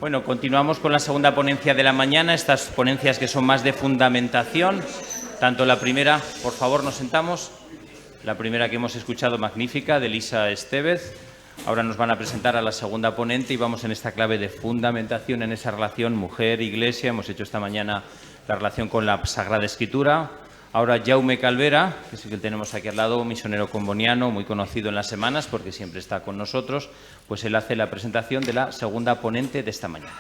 Bueno, continuamos con la segunda ponencia de la mañana, estas ponencias que son más de fundamentación. Tanto la primera, por favor, nos sentamos. La primera que hemos escuchado, magnífica, de Elisa Estevez. Ahora nos van a presentar a la segunda ponente y vamos en esta clave de fundamentación en esa relación mujer-iglesia. Hemos hecho esta mañana la relación con la Sagrada Escritura. Ahora Jaume Calvera, que es el que tenemos aquí al lado, misionero comboniano, muy conocido en las semanas porque siempre está con nosotros, pues él hace la presentación de la segunda ponente de esta mañana.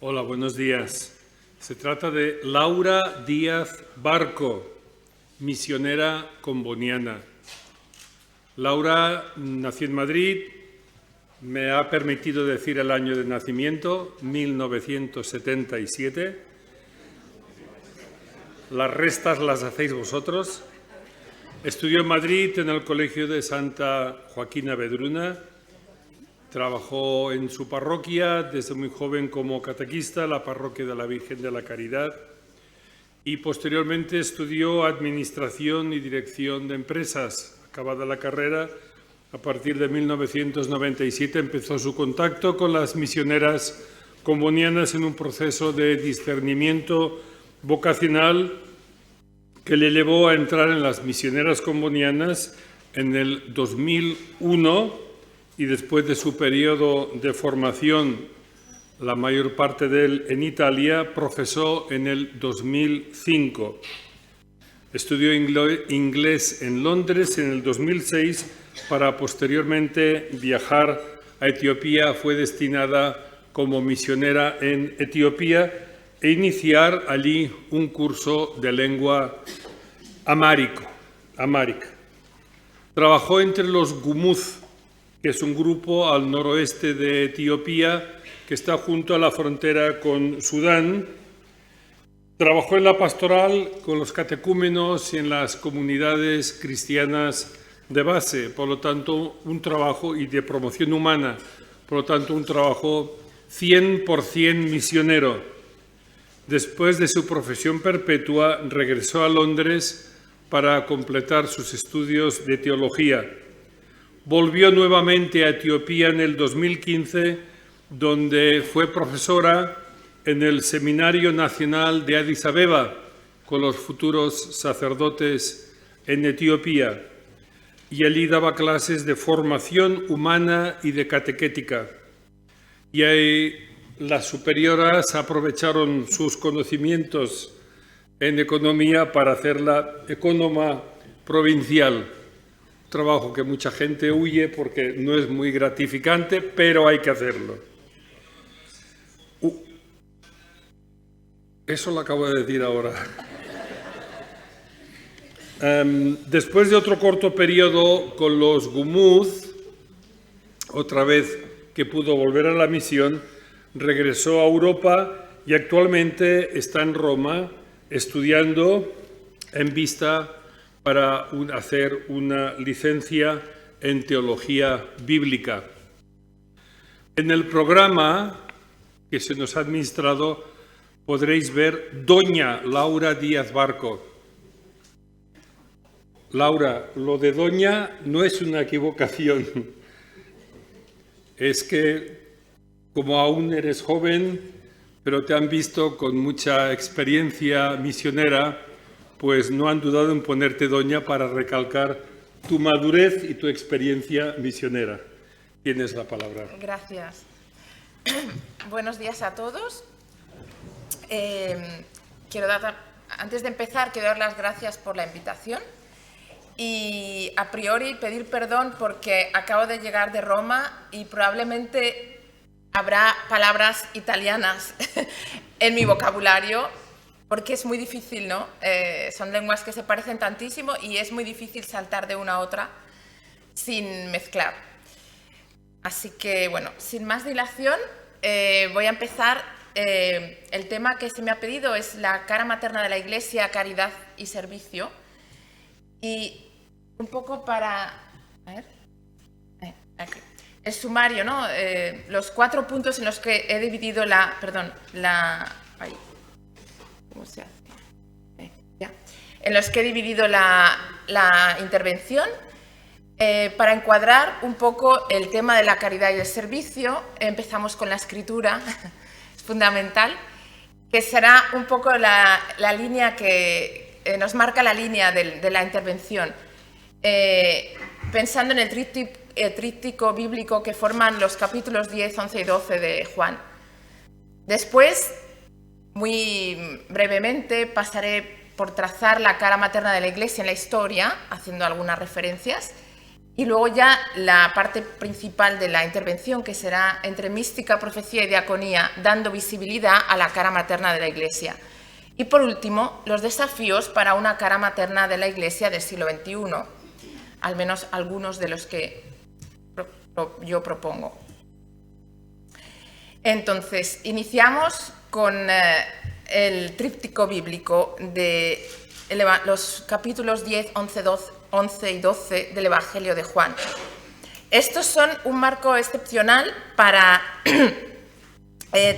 Hola, buenos días. Se trata de Laura Díaz Barco, misionera comboniana. Laura nació en Madrid, me ha permitido decir el año de nacimiento, 1977. Las restas las hacéis vosotros. Estudió en Madrid en el Colegio de Santa Joaquina Vedruna. Trabajó en su parroquia desde muy joven como catequista, la parroquia de la Virgen de la Caridad. Y posteriormente estudió Administración y Dirección de Empresas. Acabada la carrera, a partir de 1997 empezó su contacto con las misioneras combonianas en un proceso de discernimiento vocacional que le llevó a entrar en las misioneras combonianas en el 2001 y después de su periodo de formación, la mayor parte de él en Italia, profesó en el 2005. Estudió inglés en Londres en el 2006 para posteriormente viajar a Etiopía. Fue destinada como misionera en Etiopía e iniciar allí un curso de lengua amárica. Trabajó entre los Gumuz, que es un grupo al noroeste de Etiopía que está junto a la frontera con Sudán. Trabajó en la pastoral con los catecúmenos y en las comunidades cristianas de base, por lo tanto, un trabajo y de promoción humana, por lo tanto, un trabajo 100% misionero. Después de su profesión perpetua, regresó a Londres para completar sus estudios de teología. Volvió nuevamente a Etiopía en el 2015, donde fue profesora en el Seminario Nacional de Addis Abeba con los futuros sacerdotes en Etiopía. Y allí daba clases de formación humana y de catequética. Y ahí las superioras aprovecharon sus conocimientos en economía para hacerla ecónoma provincial. Trabajo que mucha gente huye porque no es muy gratificante, pero hay que hacerlo. Eso lo acabo de decir ahora. Después de otro corto periodo con los Gumuz, otra vez que pudo volver a la misión, regresó a Europa y actualmente está en Roma estudiando en vista para hacer una licencia en teología bíblica. En el programa que se nos ha administrado podréis ver Doña Laura Díaz Barco. Laura, lo de Doña no es una equivocación, es que como aún eres joven, pero te han visto con mucha experiencia misionera, pues no han dudado en ponerte Doña para recalcar tu madurez y tu experiencia misionera. Tienes la palabra. Gracias. Buenos días a todos. Antes de empezar, quiero dar las gracias por la invitación y a priori pedir perdón porque acabo de llegar de Roma y probablemente habrá palabras italianas en mi vocabulario porque es muy difícil, ¿no? Son lenguas que se parecen tantísimo y es muy difícil saltar de una a otra sin mezclar. Así que, bueno, sin más dilación, voy a empezar. El tema que se me ha pedido es la cara materna de la Iglesia, caridad y servicio. Y un poco para... A ver, aquí. El sumario, ¿no? Los 4 puntos en los que he dividido ¿cómo se hace? Ya. En los que he dividido la intervención. Para encuadrar un poco el tema de la caridad y el servicio, empezamos con la escritura, es fundamental, que será un poco la línea que nos marca la línea de la intervención. Pensando en el tríptico bíblico que forman los capítulos 10, 11 y 12 de Juan. Después, muy brevemente, pasaré por trazar la cara materna de la Iglesia en la historia, haciendo algunas referencias, y luego ya la parte principal de la intervención, que será entre mística, profecía y diaconía, dando visibilidad a la cara materna de la Iglesia. Y por último, los desafíos para una cara materna de la Iglesia del siglo XXI, al menos algunos de los que yo propongo. Entonces, iniciamos con el tríptico bíblico de los capítulos 10, 11 y 12 del Evangelio de Juan. Estos son un marco excepcional para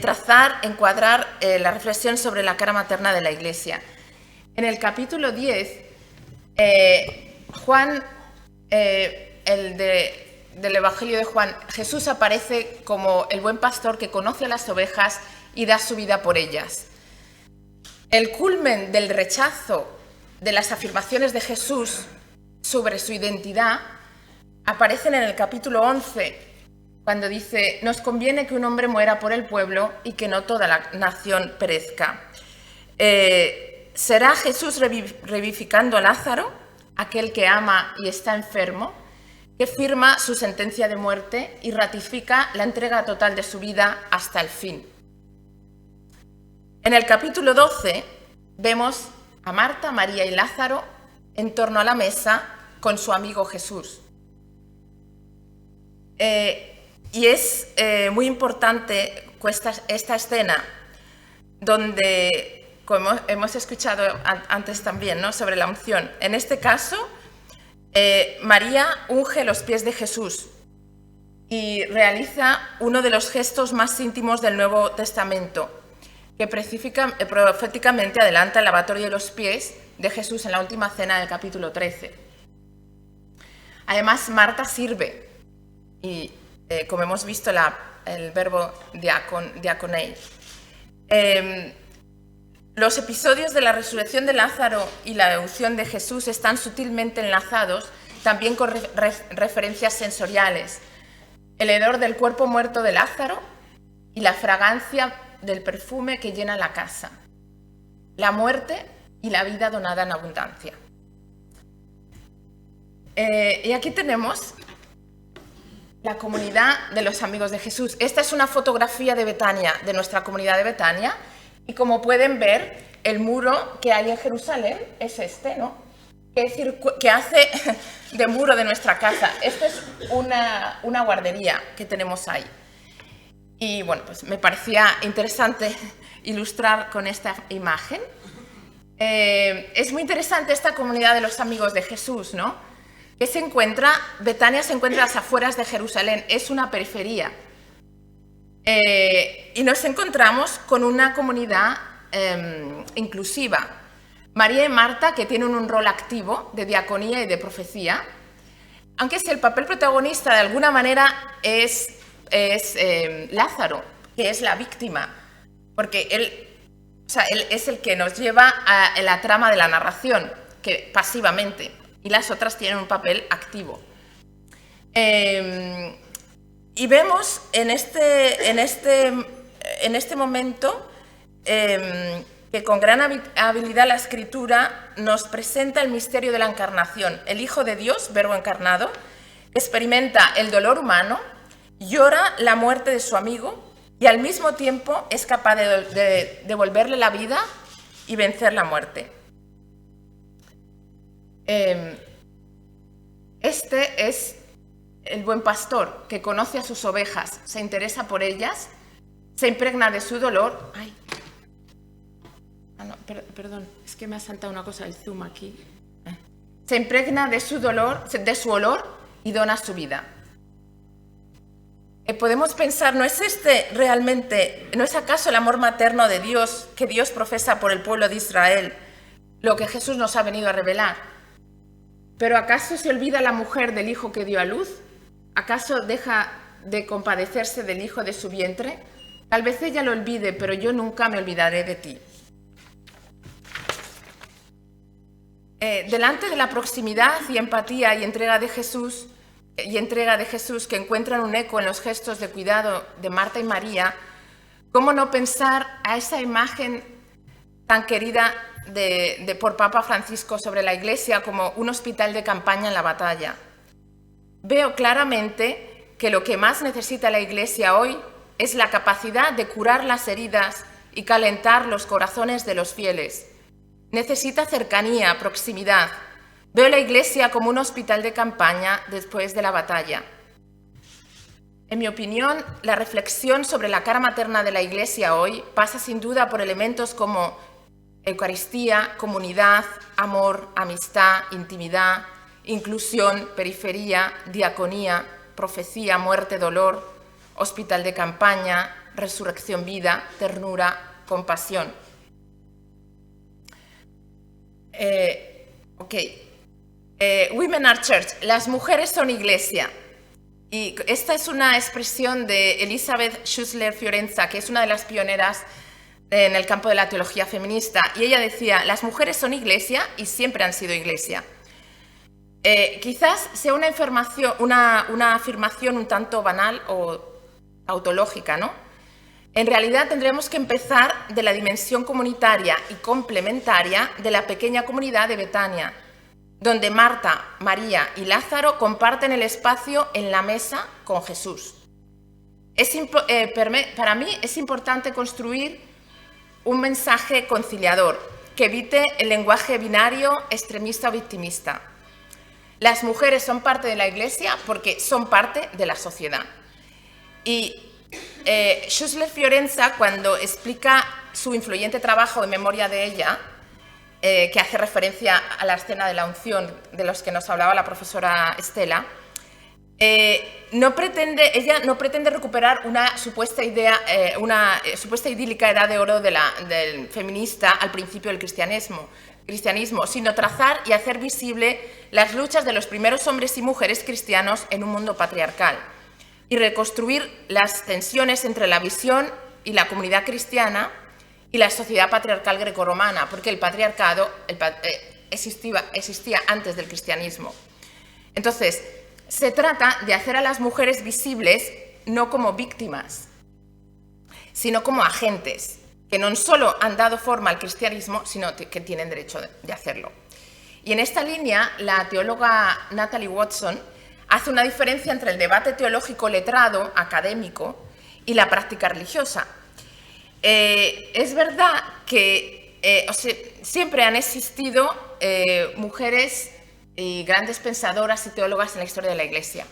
trazar, encuadrar la reflexión sobre la cara materna de la Iglesia. En el capítulo 10, Juan, del Evangelio de Juan, Jesús aparece como el buen pastor que conoce a las ovejas y da su vida por ellas. El culmen del rechazo de las afirmaciones de Jesús sobre su identidad aparecen en el capítulo 11, cuando dice: nos conviene que un hombre muera por el pueblo y que no toda la nación perezca. ¿Será Jesús revivificando a Lázaro, aquel que ama y está enfermo, que firma su sentencia de muerte y ratifica la entrega total de su vida hasta el fin? En el capítulo 12 vemos a Marta, María y Lázaro en torno a la mesa con su amigo Jesús. Y es muy importante esta escena donde, como hemos escuchado antes también, ¿no?, sobre la unción. En este caso, María unge los pies de Jesús y realiza uno de los gestos más íntimos del Nuevo Testamento, que proféticamente adelanta el lavatorio de los pies de Jesús en la última cena del capítulo 13. Además, Marta sirve y, como hemos visto, el verbo diaconei. Los episodios de la resurrección de Lázaro y la unción de Jesús están sutilmente enlazados también con referencias sensoriales. El hedor del cuerpo muerto de Lázaro y la fragancia del perfume que llena la casa. La muerte y la vida donada en abundancia. Y aquí tenemos la comunidad de los amigos de Jesús. Esta es una fotografía de Betania, de nuestra comunidad de Betania. Y como pueden ver, el muro que hay en Jerusalén es este, ¿no? Que hace de muro de nuestra casa. Esta es una guardería que tenemos ahí. Y bueno, pues me parecía interesante ilustrar con esta imagen. Es muy interesante esta comunidad de los amigos de Jesús, ¿no? Betania se encuentra a las afueras de Jerusalén, es una periferia. Y nos encontramos con una comunidad inclusiva. María y Marta, que tienen un rol activo de diaconía y de profecía, aunque si el papel protagonista de alguna manera es Lázaro, que es la víctima, porque él es el que nos lleva a la trama de la narración, que pasivamente, y las otras tienen un papel activo. Y vemos en este momento que con gran habilidad la Escritura nos presenta el misterio de la encarnación. El Hijo de Dios, Verbo encarnado, experimenta el dolor humano, llora la muerte de su amigo y al mismo tiempo es capaz de devolverle la vida y vencer la muerte. Este es el buen pastor que conoce a sus ovejas, se interesa por ellas, se impregna de su dolor. Ay. No, perdón, es que me ha saltado una cosa del zoom aquí. Se impregna de su dolor, de su olor y dona su vida. Podemos pensar, ¿no es no es acaso el amor materno de Dios que Dios profesa por el pueblo de Israel lo que Jesús nos ha venido a revelar? ¿Pero acaso se olvida la mujer del hijo que dio a luz? ¿Acaso deja de compadecerse del hijo de su vientre? Tal vez ella lo olvide, pero yo nunca me olvidaré de ti. Delante de la proximidad y empatía y entrega de Jesús que encuentran un eco en los gestos de cuidado de Marta y María, ¿cómo no pensar a esa imagen tan querida por Papa Francisco sobre la Iglesia como un hospital de campaña en la batalla? Veo claramente que lo que más necesita la Iglesia hoy es la capacidad de curar las heridas y calentar los corazones de los fieles. Necesita cercanía, proximidad. Veo la Iglesia como un hospital de campaña después de la batalla. En mi opinión, la reflexión sobre la cara materna de la Iglesia hoy pasa sin duda por elementos como Eucaristía, comunidad, amor, amistad, intimidad, inclusión, periferia, diaconía, profecía, muerte, dolor, hospital de campaña, resurrección, vida, ternura, compasión. Women are church. Las mujeres son iglesia. Y esta es una expresión de Elisabeth Schussler Fiorenza, que es una de las pioneras en el campo de la teología feminista. Y ella decía, las mujeres son iglesia y siempre han sido iglesia. Quizás sea una afirmación un tanto banal o tautológica, ¿no? En realidad tendremos que empezar de la dimensión comunitaria y complementaria de la pequeña comunidad de Betania, donde Marta, María y Lázaro comparten el espacio en la mesa con Jesús. Para mí es importante construir un mensaje conciliador que evite el lenguaje binario, extremista o victimista. Las mujeres son parte de la Iglesia porque son parte de la sociedad. Y Schussler Fiorenza, cuando explica su influyente trabajo en memoria de ella, que hace referencia a la escena de la unción de los que nos hablaba la profesora Estela, ella no pretende recuperar una supuesta idílica edad de oro del feminista al principio del cristianismo, sino trazar y hacer visible las luchas de los primeros hombres y mujeres cristianos en un mundo patriarcal y reconstruir las tensiones entre la visión y la comunidad cristiana y la sociedad patriarcal grecorromana, porque el patriarcado existía antes del cristianismo. Entonces, se trata de hacer a las mujeres visibles no como víctimas, sino como agentes, que no solo han dado forma al cristianismo, sino que tienen derecho de hacerlo. Y en esta línea, la teóloga Natalie Watson hace una diferencia entre el debate teológico letrado, académico, y la práctica religiosa. Es verdad que siempre han existido mujeres y grandes pensadoras y teólogas en la historia de la Iglesia.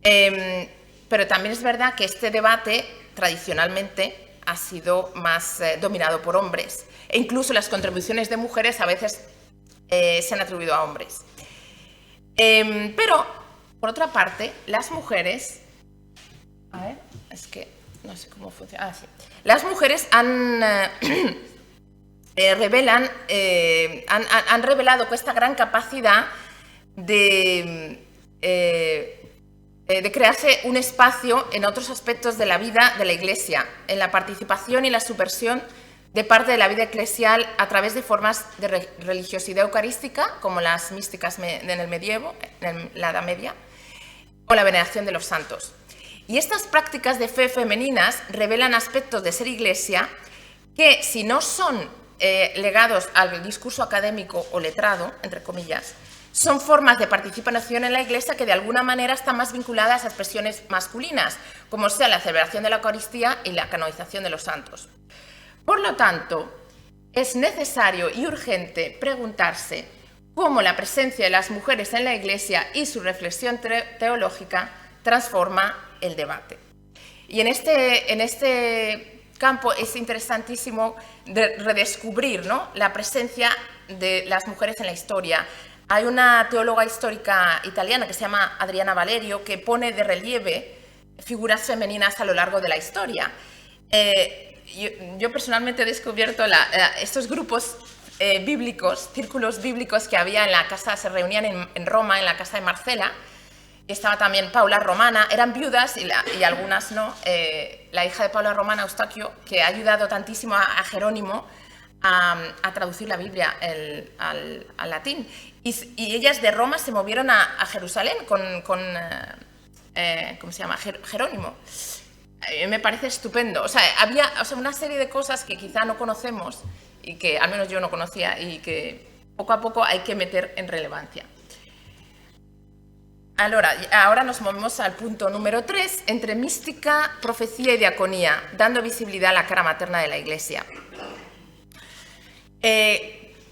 Pero también es verdad que este debate tradicionalmente ha sido más dominado por hombres. E incluso las contribuciones de mujeres a veces se han atribuido a hombres. Pero, por otra parte, las mujeres... A ver, es que no sé cómo funciona. Sí. Las mujeres han revelado esta gran capacidad de crearse un espacio en otros aspectos de la vida de la Iglesia, en la participación y la subversión de parte de la vida eclesial a través de formas de religiosidad eucarística, como las místicas en el medievo, en la Edad Media, o la veneración de los santos. Y estas prácticas de fe femeninas revelan aspectos de ser Iglesia que, si no son legados al discurso académico o letrado, entre comillas, son formas de participación en la Iglesia que de alguna manera están más vinculadas a expresiones masculinas, como sea la celebración de la Eucaristía y la canonización de los santos. Por lo tanto, es necesario y urgente preguntarse cómo la presencia de las mujeres en la Iglesia y su reflexión teológica transforma el debate. Y en este campo es interesantísimo redescubrir, ¿no?, la presencia de las mujeres en la historia. Hay una teóloga histórica italiana que se llama Adriana Valerio que pone de relieve figuras femeninas a lo largo de la historia. Yo personalmente he descubierto estos grupos bíblicos, círculos bíblicos que había en la casa, se reunían en Roma, en la casa de Marcela. Estaba también Paula Romana, eran viudas y algunas no. La hija de Paula Romana, Eustaquio, que ha ayudado tantísimo a Jerónimo a traducir la Biblia al latín. Y ellas de Roma se movieron a Jerusalén con ¿cómo se llama? Jerónimo. Me parece estupendo. O sea, había una serie de cosas que quizá no conocemos y que al menos yo no conocía y que poco a poco hay que meter en relevancia. Ahora nos movemos al punto número 3, entre mística, profecía y diaconía, dando visibilidad a la cara materna de la Iglesia.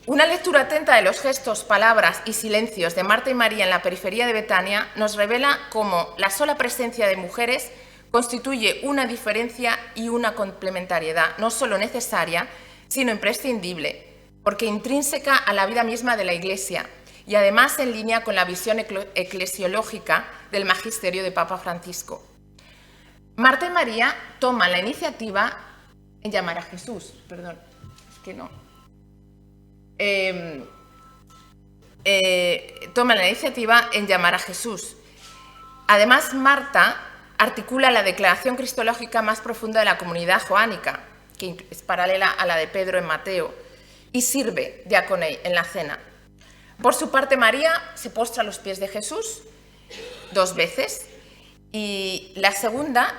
Una lectura atenta de los gestos, palabras y silencios de Marta y María en la periferia de Betania nos revela cómo la sola presencia de mujeres constituye una diferencia y una complementariedad no solo necesaria, sino imprescindible, porque intrínseca a la vida misma de la Iglesia y además en línea con la visión eclesiológica del magisterio de Papa Francisco. Marta y María toman la iniciativa en llamar a Jesús, perdón, es que no. Toman la iniciativa en llamar a Jesús. Además, Marta articula la declaración cristológica más profunda de la comunidad joánica, que es paralela a la de Pedro en Mateo, y sirve diaconei en la cena. Por su parte, María se postra a los pies de Jesús 2 veces, y la segunda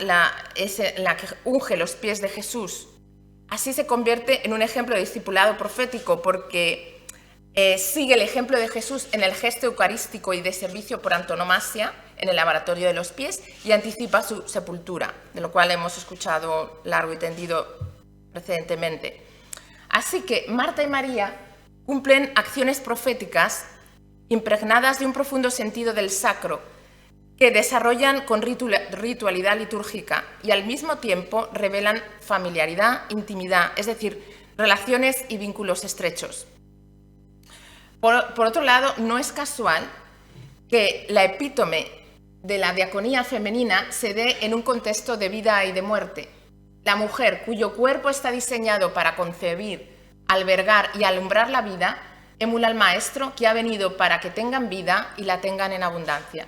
es la que unge los pies de Jesús. Así se convierte en un ejemplo de discipulado profético, porque sigue el ejemplo de Jesús en el gesto eucarístico y de servicio por antonomasia en el lavatorio de los pies y anticipa su sepultura, de lo cual hemos escuchado largo y tendido precedentemente. Así que Marta y María cumplen acciones proféticas impregnadas de un profundo sentido del sacro, que desarrollan con ritualidad litúrgica y al mismo tiempo revelan familiaridad, intimidad, es decir, relaciones y vínculos estrechos. Por otro lado, no es casual que la epítome de la diaconía femenina se dé en un contexto de vida y de muerte. La mujer, cuyo cuerpo está diseñado para concebir, albergar y alumbrar la vida, emula al Maestro que ha venido para que tengan vida y la tengan en abundancia,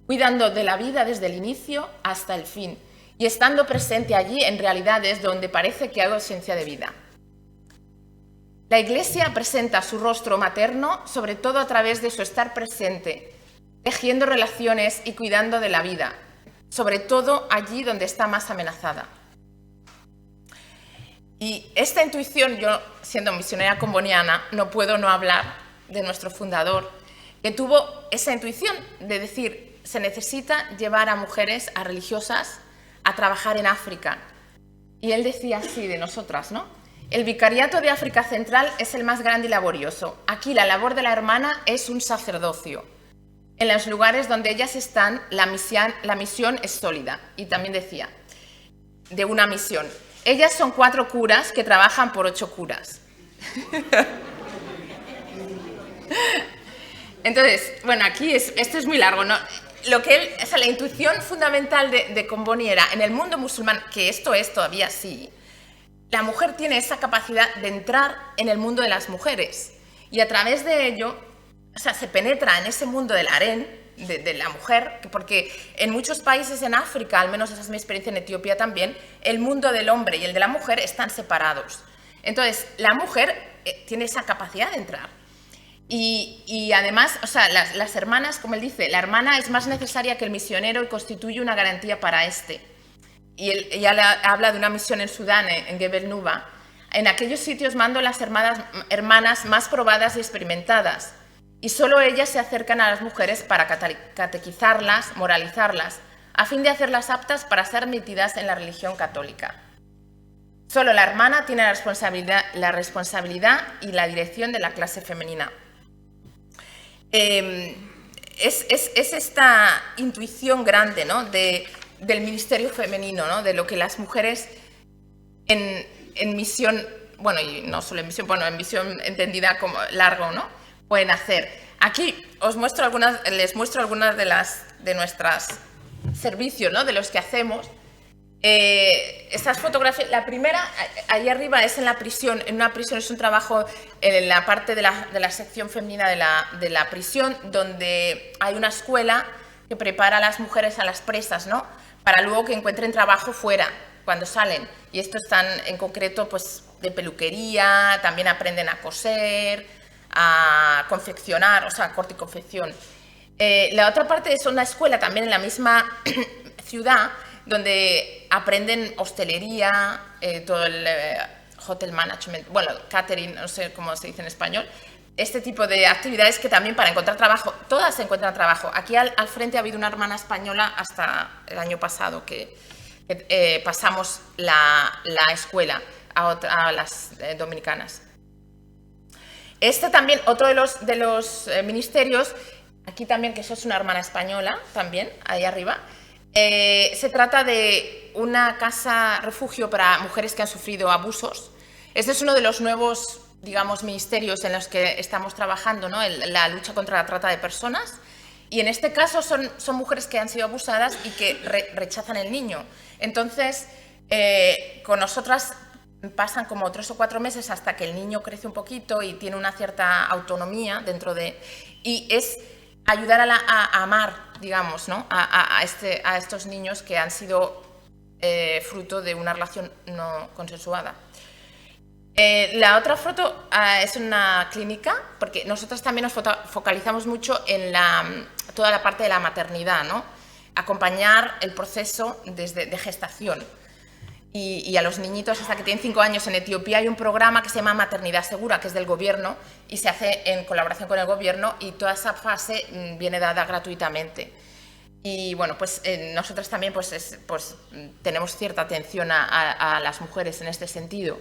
cuidando de la vida desde el inicio hasta el fin y estando presente allí en realidades donde parece que hay ausencia de vida. La Iglesia presenta su rostro materno sobre todo a través de su estar presente, tejiendo relaciones y cuidando de la vida, sobre todo allí donde está más amenazada. Y esta intuición, yo siendo misionera comboniana, no puedo no hablar de nuestro fundador, que tuvo esa intuición de decir, se necesita llevar a mujeres, a religiosas, a trabajar en África. Y él decía así de nosotras, ¿no? El vicariato de África Central es el más grande y laborioso. Aquí la labor de la hermana es un sacerdocio. En los lugares donde ellas están, la misión es sólida. Y también decía, de una misión. Ellas son 4 curas que trabajan por 8 curas. Entonces, bueno, aquí esto es muy largo, ¿no? La intuición fundamental de Comboni era, en el mundo musulmán, que esto es todavía así, la mujer tiene esa capacidad de entrar en el mundo de las mujeres y a través de ello, o sea, se penetra en ese mundo del harén de la mujer, porque en muchos países en África, al menos esa es mi experiencia en Etiopía también, el mundo del hombre y el de la mujer están separados. Entonces, la mujer tiene esa capacidad de entrar. Y además, o sea, las hermanas, como él dice, la hermana es más necesaria que el misionero y constituye una garantía para este. Y él ya habla de una misión en Sudán, en Gebel Nuba. En aquellos sitios mando las hermanas más probadas y experimentadas. Y solo ellas se acercan a las mujeres para catequizarlas, moralizarlas, a fin de hacerlas aptas para ser admitidas en la religión católica. Solo la hermana tiene la responsabilidad y la dirección de la clase femenina. Es esta intuición grande, ¿no? del ministerio femenino, ¿no? De lo que las mujeres en misión, bueno, y no solo en misión, bueno, en misión entendida como largo, ¿no? Pueden hacer. Aquí les muestro algunas de nuestros servicios, ¿no? De los que hacemos. Estas fotografías, la primera, ahí arriba, es en la prisión. En una prisión es un trabajo en la parte de la sección femenina de la prisión, donde hay una escuela que prepara a las mujeres, a las presas, ¿no?, para luego que encuentren trabajo fuera, cuando salen. Y estos están en concreto pues, de peluquería, también aprenden a coser, a confeccionar, o sea, corte y confección. La otra parte es una escuela también en la misma ciudad, donde aprenden hostelería, todo el hotel management, bueno, catering, no sé cómo se dice en español, este tipo de actividades que también para encontrar trabajo, todas encuentran trabajo. Aquí al frente ha habido una hermana española hasta el año pasado que pasamos la escuela a las dominicanas. Este también, otro de los ministerios, aquí también, que eso es una hermana española, también, ahí arriba. Se trata de una casa refugio para mujeres que han sufrido abusos. Este es uno de los nuevos, digamos, ministerios en los que estamos trabajando, ¿no?, la lucha contra la trata de personas. Y en este caso son mujeres que han sido abusadas y que rechazan el niño. Entonces, con nosotras pasan como 3 o 4 meses hasta que el niño crece un poquito y tiene una cierta autonomía dentro de... Y es ayudar a amar, digamos, ¿no?, a estos niños que han sido fruto de una relación no consensuada. La otra foto es una clínica, porque nosotros también nos focalizamos mucho en toda la parte de la maternidad, ¿no?, acompañar el proceso de gestación. Y a los niñitos hasta que tienen 5 años en Etiopía hay un programa que se llama Maternidad Segura, que es del gobierno y se hace en colaboración con el gobierno, y toda esa fase viene dada gratuitamente. Y bueno, pues nosotros también pues tenemos cierta atención a las mujeres en este sentido.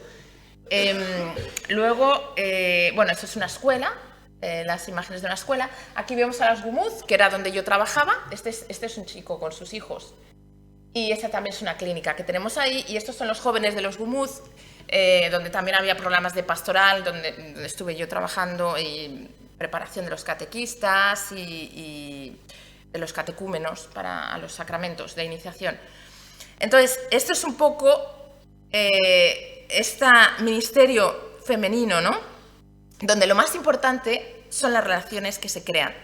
Luego, bueno, esto es una escuela, las imágenes de una escuela. Aquí vemos a las Gumuz, que era donde yo trabajaba. Este es un chico con sus hijos. Y esta también es una clínica que tenemos ahí. Y estos son los jóvenes de los Gumuz, donde también había programas de pastoral, donde estuve yo trabajando, y preparación de los catequistas y de los catecúmenos para los sacramentos de iniciación. Entonces, esto es un poco este ministerio femenino, ¿no?, donde lo más importante son las relaciones que se crean.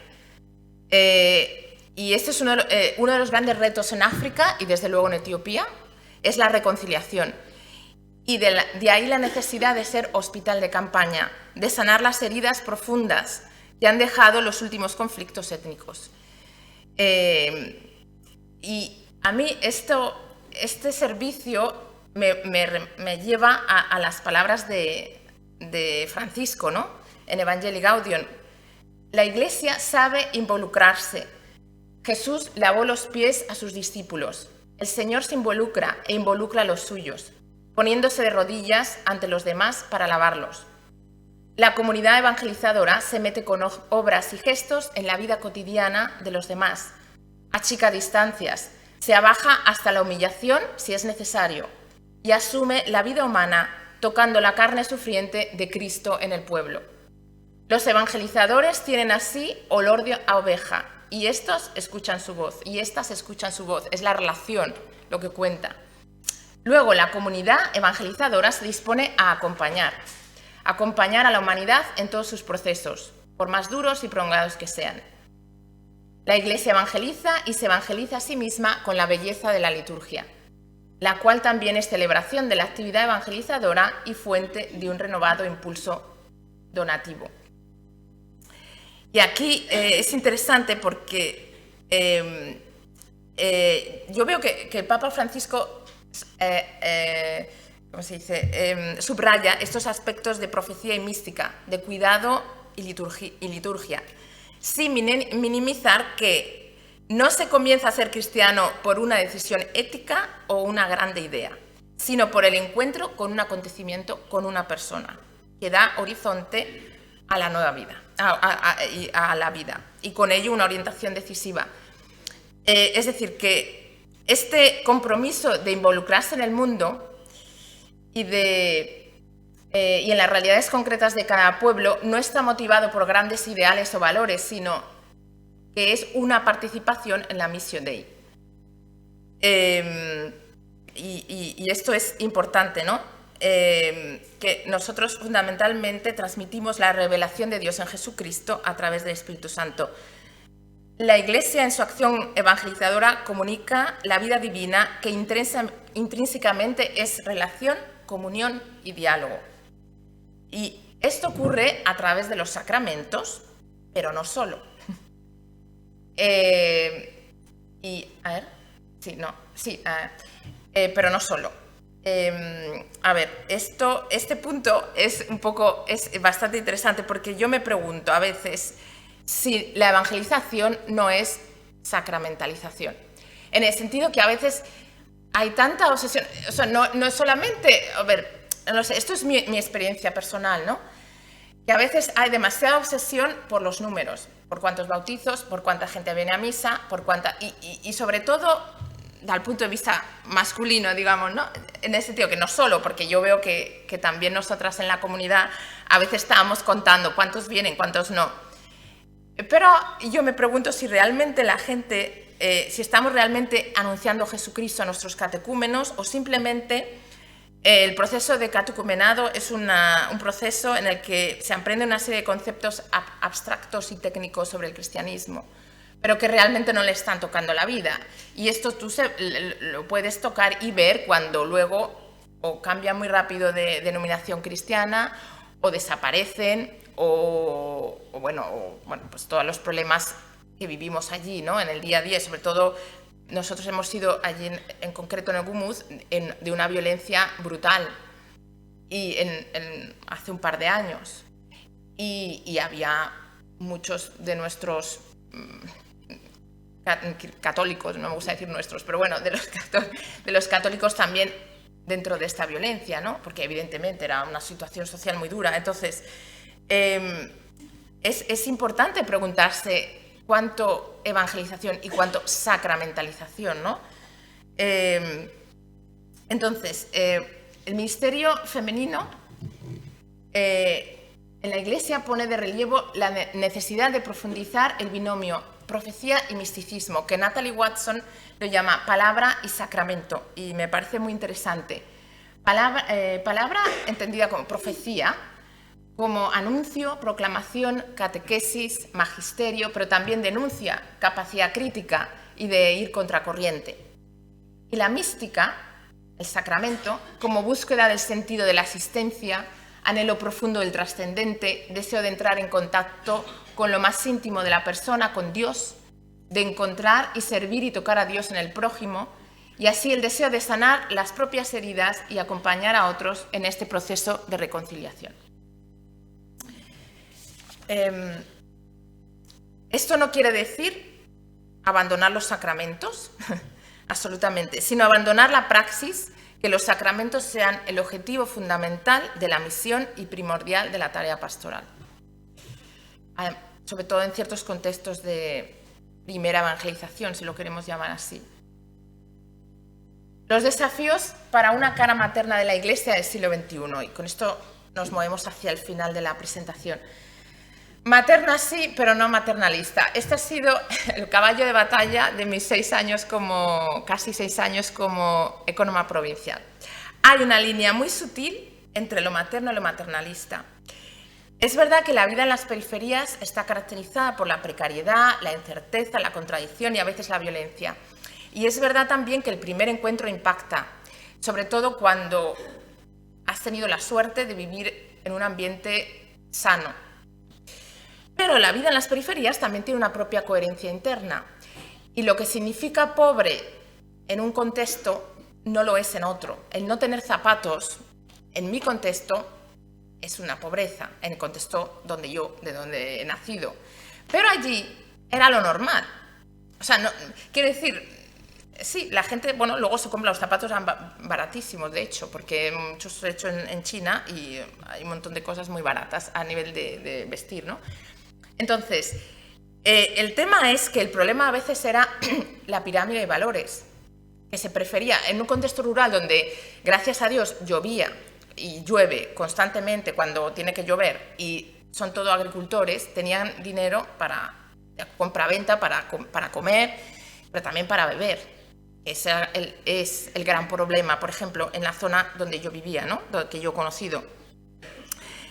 Y este es uno de los grandes retos en África y desde luego en Etiopía, es la reconciliación. Y de ahí la necesidad de ser hospital de campaña, de sanar las heridas profundas que han dejado los últimos conflictos étnicos. Y a mí este servicio me lleva a las palabras de Francisco, ¿no?, en Evangelii Gaudium. La Iglesia sabe involucrarse. Jesús lavó los pies a sus discípulos. El Señor se involucra e involucra a los suyos, poniéndose de rodillas ante los demás para lavarlos. La comunidad evangelizadora se mete con obras y gestos en la vida cotidiana de los demás, achica distancias, se abaja hasta la humillación si es necesario y asume la vida humana tocando la carne sufriente de Cristo en el pueblo. Los evangelizadores tienen así olor a oveja y estos escuchan su voz y estas escuchan su voz. Es la relación lo que cuenta. Luego la comunidad evangelizadora se dispone a acompañar a la humanidad en todos sus procesos, por más duros y prolongados que sean. La Iglesia evangeliza y se evangeliza a sí misma con la belleza de la liturgia, la cual también es celebración de la actividad evangelizadora y fuente de un renovado impulso donativo. Y aquí es interesante porque yo veo que el Papa Francisco ¿cómo se dice? Subraya estos aspectos de profecía y mística, de cuidado y liturgia, sin minimizar que no se comienza a ser cristiano por una decisión ética o una grande idea, sino por el encuentro con un acontecimiento, con una persona, que da horizonte a la nueva vida, a la vida, y con ello una orientación decisiva. Es decir, que este compromiso de involucrarse en el mundo y en las realidades concretas de cada pueblo no está motivado por grandes ideales o valores, sino que es una participación en la Missio Dei. y esto es importante, ¿no? Que nosotros fundamentalmente transmitimos la revelación de Dios en Jesucristo a través del Espíritu Santo. La Iglesia, en su acción evangelizadora, comunica la vida divina que intrínsecamente es relación, comunión y diálogo. Y esto ocurre a través de los sacramentos, pero no solo. Pero no solo. Este punto es bastante interesante porque yo me pregunto a veces si la evangelización no es sacramentalización. En el sentido que a veces hay tanta obsesión, o sea, no es solamente, no sé, esto es mi experiencia personal, ¿no? Que a veces hay demasiada obsesión por los números, por cuántos bautizos, por cuánta gente viene a misa, y sobre todo, desde el punto de vista masculino, digamos, ¿no? En ese sentido, que no solo, porque yo veo que también nosotras en la comunidad a veces estábamos contando cuántos vienen, cuántos no. Pero yo me pregunto si realmente la gente, si estamos realmente anunciando Jesucristo a nuestros catecúmenos o simplemente el proceso de catecumenado es un proceso en el que se aprende una serie de conceptos abstractos y técnicos sobre el cristianismo, pero que realmente no le están tocando la vida. Y esto tú lo puedes tocar y ver cuando luego o cambian muy rápido de denominación cristiana o desaparecen pues todos los problemas que vivimos allí, ¿no? En el día a día, sobre todo nosotros hemos sido allí en concreto en el Gumuz de una violencia brutal y hace un par de años y había muchos de nuestros católicos, no me gusta decir nuestros, pero bueno, de los católicos también dentro de esta violencia, ¿no? Porque evidentemente era una situación social muy dura. Entonces, es importante preguntarse cuánto evangelización y cuánto sacramentalización, ¿no? Entonces, el ministerio femenino en la Iglesia pone de relievo la necesidad de profundizar el binomio profecía y misticismo, que Natalie Watson lo llama palabra y sacramento, y me parece muy interesante. Palabra entendida como profecía, como anuncio, proclamación, catequesis, magisterio, pero también denuncia, capacidad crítica y de ir contracorriente. Y la mística, el sacramento, como búsqueda del sentido de la existencia, anhelo profundo del trascendente, deseo de entrar en contacto con lo más íntimo de la persona, con Dios, de encontrar y servir y tocar a Dios en el prójimo, y así el deseo de sanar las propias heridas y acompañar a otros en este proceso de reconciliación. Esto no quiere decir abandonar los sacramentos, absolutamente, sino abandonar la praxis, que los sacramentos sean el objetivo fundamental de la misión y primordial de la tarea pastoral. Sobre todo en ciertos contextos de primera evangelización, si lo queremos llamar así. Los desafíos para una cara materna de la Iglesia del siglo XXI, y con esto nos movemos hacia el final de la presentación. Materna sí, pero no maternalista. Este ha sido el caballo de batalla de mis casi 6 años como ecónoma provincial. Hay una línea muy sutil entre lo materno y lo maternalista. Es verdad que la vida en las periferias está caracterizada por la precariedad, la incerteza, la contradicción y a veces la violencia. Y es verdad también que el primer encuentro impacta, sobre todo cuando has tenido la suerte de vivir en un ambiente sano. Pero la vida en las periferias también tiene una propia coherencia interna. Y lo que significa pobre en un contexto no lo es en otro. El no tener zapatos, en mi contexto, es una pobreza, en el contexto de donde he nacido. Pero allí era lo normal. O sea, no, quiero decir, sí, la gente, bueno, luego se compra los zapatos, eran baratísimos, de hecho, porque muchos se han hecho en China y hay un montón de cosas muy baratas a nivel de vestir, ¿no? Entonces, el tema es que el problema a veces era la pirámide de valores, que se prefería en un contexto rural donde, gracias a Dios, llovía y llueve constantemente cuando tiene que llover y son todos agricultores, tenían dinero para compra-venta, para comer, pero también para beber. Ese es el gran problema, por ejemplo, en la zona donde yo vivía, ¿no? Que yo he conocido.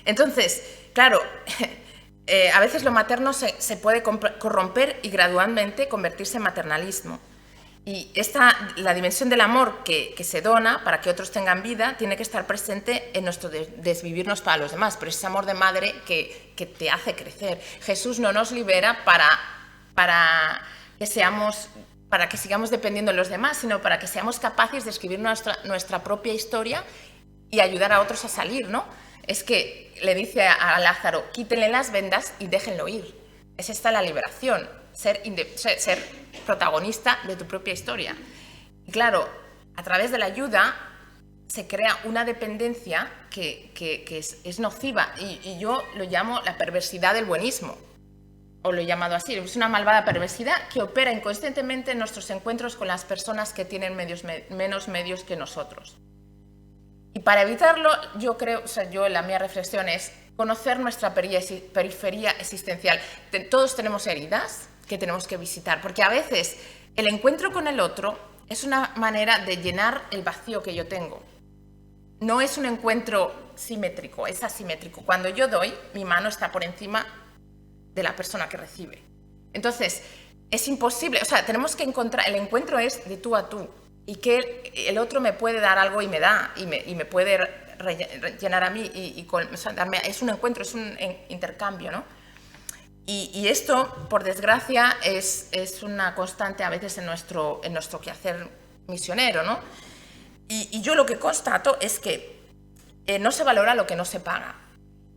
Entonces, claro, a veces lo materno se puede corromper y gradualmente convertirse en maternalismo. Y la dimensión del amor que se dona para que otros tengan vida tiene que estar presente en nuestro desvivirnos para los demás, pero ese amor de madre que te hace crecer. Jesús no nos libera para que sigamos dependiendo de los demás, sino para que seamos capaces de escribir nuestra propia historia y ayudar a otros a salir, ¿no? Es que le dice a Lázaro, quítenle las vendas y déjenlo ir. Es esta la liberación, ser protagonista de tu propia historia. Y claro, a través de la ayuda se crea una dependencia que es nociva y yo lo llamo la perversidad del buenismo, o lo he llamado así. Es una malvada perversidad que opera inconscientemente en nuestros encuentros con las personas que tienen menos medios que nosotros. Y para evitarlo, yo creo, la mía reflexión es conocer nuestra periferia existencial. Todos tenemos heridas que tenemos que visitar, porque a veces el encuentro con el otro es una manera de llenar el vacío que yo tengo. No es un encuentro simétrico, es asimétrico. Cuando yo doy, mi mano está por encima de la persona que recibe. Entonces, es imposible, tenemos que encontrar, el encuentro es de tú a tú, y que el otro me puede dar algo y me da, y me puede rellenar a mí, es un encuentro, es un intercambio, ¿no? Y esto, por desgracia, es una constante a veces en nuestro quehacer misionero, ¿no? Y yo lo que constato es que no se valora lo que no se paga.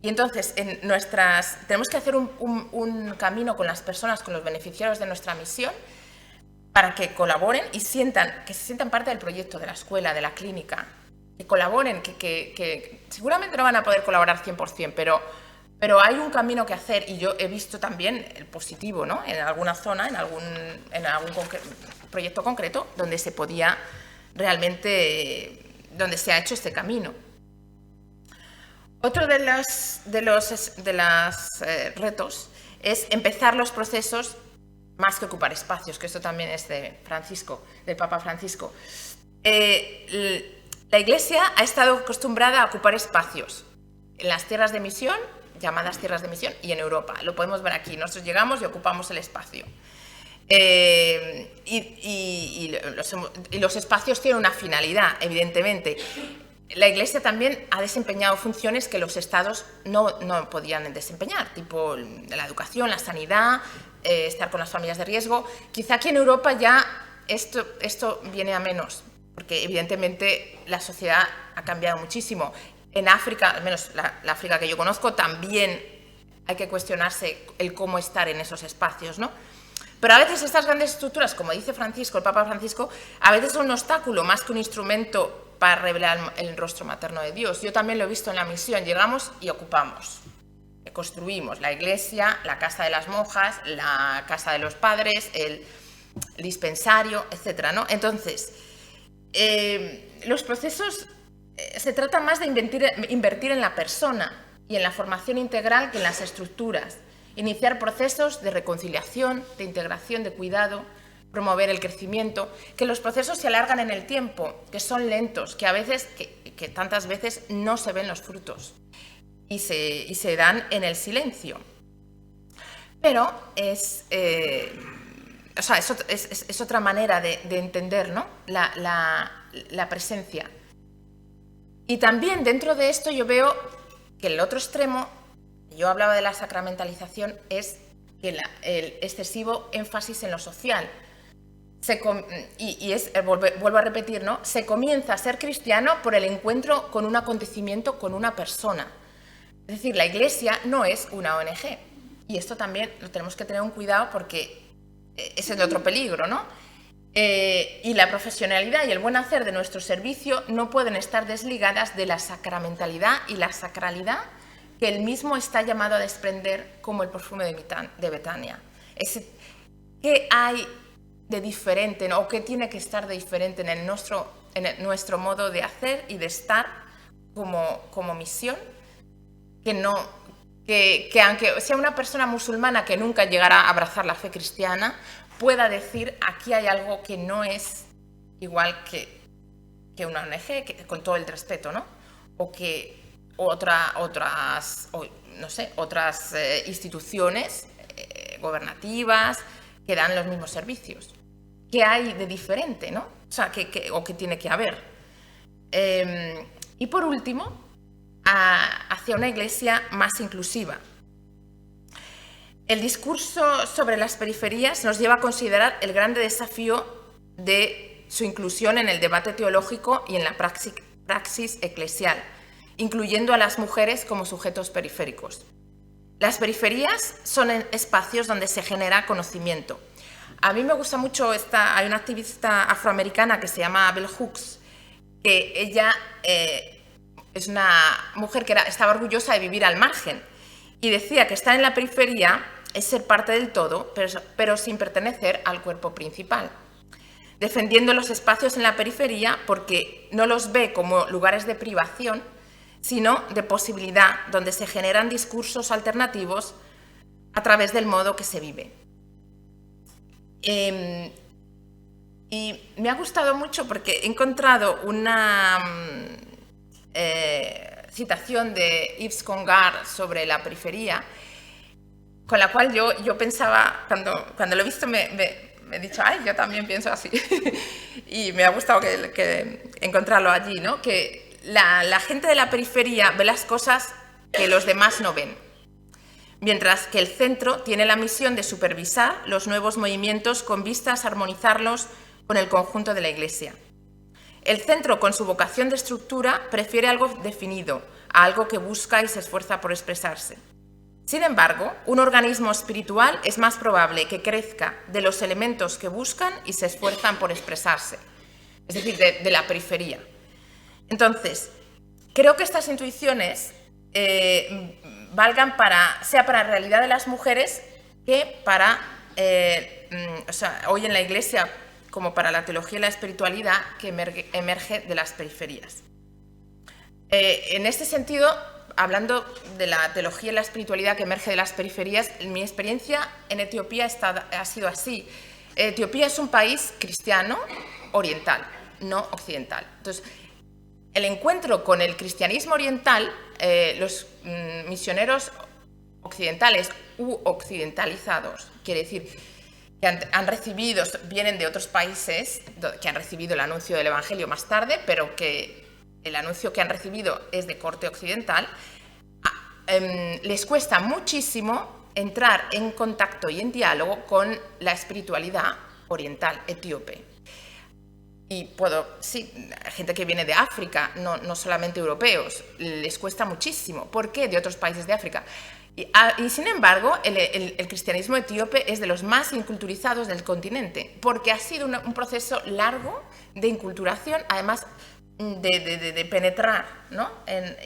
Y entonces, tenemos que hacer un camino con las personas, con los beneficiarios de nuestra misión, para que colaboren y que se sientan parte del proyecto de la escuela, de la clínica, que colaboren, que seguramente no van a poder colaborar 100%, pero hay un camino que hacer, y yo he visto también el positivo, ¿no? En alguna zona, en algún proyecto concreto, donde se podía realmente, donde se ha hecho este camino. Otro de los retos es empezar los procesos más que ocupar espacios, que esto también es del Papa Francisco. La Iglesia ha estado acostumbrada a ocupar espacios en las tierras de misión, llamadas tierras de misión, y en Europa. Lo podemos ver aquí. Nosotros llegamos y ocupamos el espacio. Y los espacios tienen una finalidad, evidentemente. La Iglesia también ha desempeñado funciones que los estados no podían desempeñar, tipo la educación, la sanidad, estar con las familias de riesgo. Quizá aquí en Europa ya esto viene a menos, porque evidentemente la sociedad ha cambiado muchísimo. En África, al menos la África que yo conozco, también hay que cuestionarse el cómo estar en esos espacios, ¿no? Pero a veces estas grandes estructuras, como dice Francisco, el Papa Francisco, a veces son un obstáculo más que un instrumento para revelar el rostro materno de Dios. Yo también lo he visto en la misión. Llegamos y ocupamos. Construimos la iglesia, la casa de las monjas, la casa de los padres, el dispensario, etc., ¿no? Entonces, los procesos se trata más de invertir en la persona y en la formación integral que en las estructuras. Iniciar procesos de reconciliación, de integración, de cuidado, promover el crecimiento, que los procesos se alargan en el tiempo, que son lentos, que tantas veces no se ven los frutos y se dan en el silencio. Pero es otra manera de entender, ¿no? la presencia. Y también dentro de esto yo veo que el otro extremo, yo hablaba de la sacramentalización, es que el excesivo énfasis en lo social. Vuelvo a repetir, ¿no? Se comienza a ser cristiano por el encuentro con un acontecimiento, con una persona. Es decir, la Iglesia no es una ONG. Y esto también lo tenemos que tener un cuidado porque ese es el otro peligro, ¿no? Y la profesionalidad y el buen hacer de nuestro servicio no pueden estar desligadas de la sacramentalidad y la sacralidad que él mismo está llamado a desprender como el perfume de Betania. ¿Qué hay de diferente, ¿no? O qué tiene que estar de diferente en nuestro modo de hacer y de estar como misión? Que aunque sea una persona musulmana que nunca llegará a abrazar la fe cristiana, pueda decir, aquí hay algo que no es igual que una ONG, con todo el respeto, ¿no? O que otras instituciones gobernativas que dan los mismos servicios. ¿Qué hay de diferente, no? O sea, o que tiene que haber. Y por último, hacia una iglesia más inclusiva. El discurso sobre las periferias nos lleva a considerar el grande desafío de su inclusión en el debate teológico y en la praxis eclesial, incluyendo a las mujeres como sujetos periféricos. Las son espacios donde se genera conocimiento. A mí me gusta mucho hay una activista afroamericana que se llama Bell Hooks, que ella es una mujer que estaba orgullosa de vivir al margen y decía que estar en la periferia es ser parte del todo, pero sin pertenecer al cuerpo principal, defendiendo los espacios en la periferia porque no los ve como lugares de privación, sino de posibilidad, donde se generan discursos alternativos a través del modo que se vive. Y me ha gustado mucho porque he encontrado una citación de Yves Congar sobre la periferia, con la cual yo pensaba, cuando lo he visto me he dicho, ay, yo también pienso así. Y me ha gustado que encontrarlo allí, ¿no? Que la gente de la periferia ve las cosas que los demás no ven, mientras que el centro tiene la misión de supervisar los nuevos movimientos con vistas a armonizarlos con el conjunto de la Iglesia. El centro, con su vocación de estructura, prefiere algo definido a algo que busca y se esfuerza por expresarse. Sin embargo, un organismo espiritual es más probable que crezca de los elementos que buscan y se esfuerzan por expresarse, es decir, de la periferia. Entonces, creo que estas intuiciones valgan sea para la realidad de las mujeres que para, hoy en la Iglesia, como para la teología y la espiritualidad que emerge de las periferias. En este sentido, hablando de la teología y la espiritualidad que emerge de las periferias, mi experiencia en Etiopía ha sido así. Etiopía es un país cristiano oriental, no occidental. Entonces, el encuentro con el cristianismo oriental, los misioneros occidentales u occidentalizados, quiere decir que vienen de otros países que han recibido el anuncio del Evangelio más tarde, pero que el anuncio que han recibido es de corte occidental, les cuesta muchísimo entrar en contacto y en diálogo con la espiritualidad oriental etíope. Y gente que viene de África, no solamente europeos, les cuesta muchísimo. ¿Por qué? De otros países de África. Y sin embargo, el cristianismo etíope es de los más inculturizados del continente, porque ha sido un proceso largo de inculturación, además de penetrar, ¿no?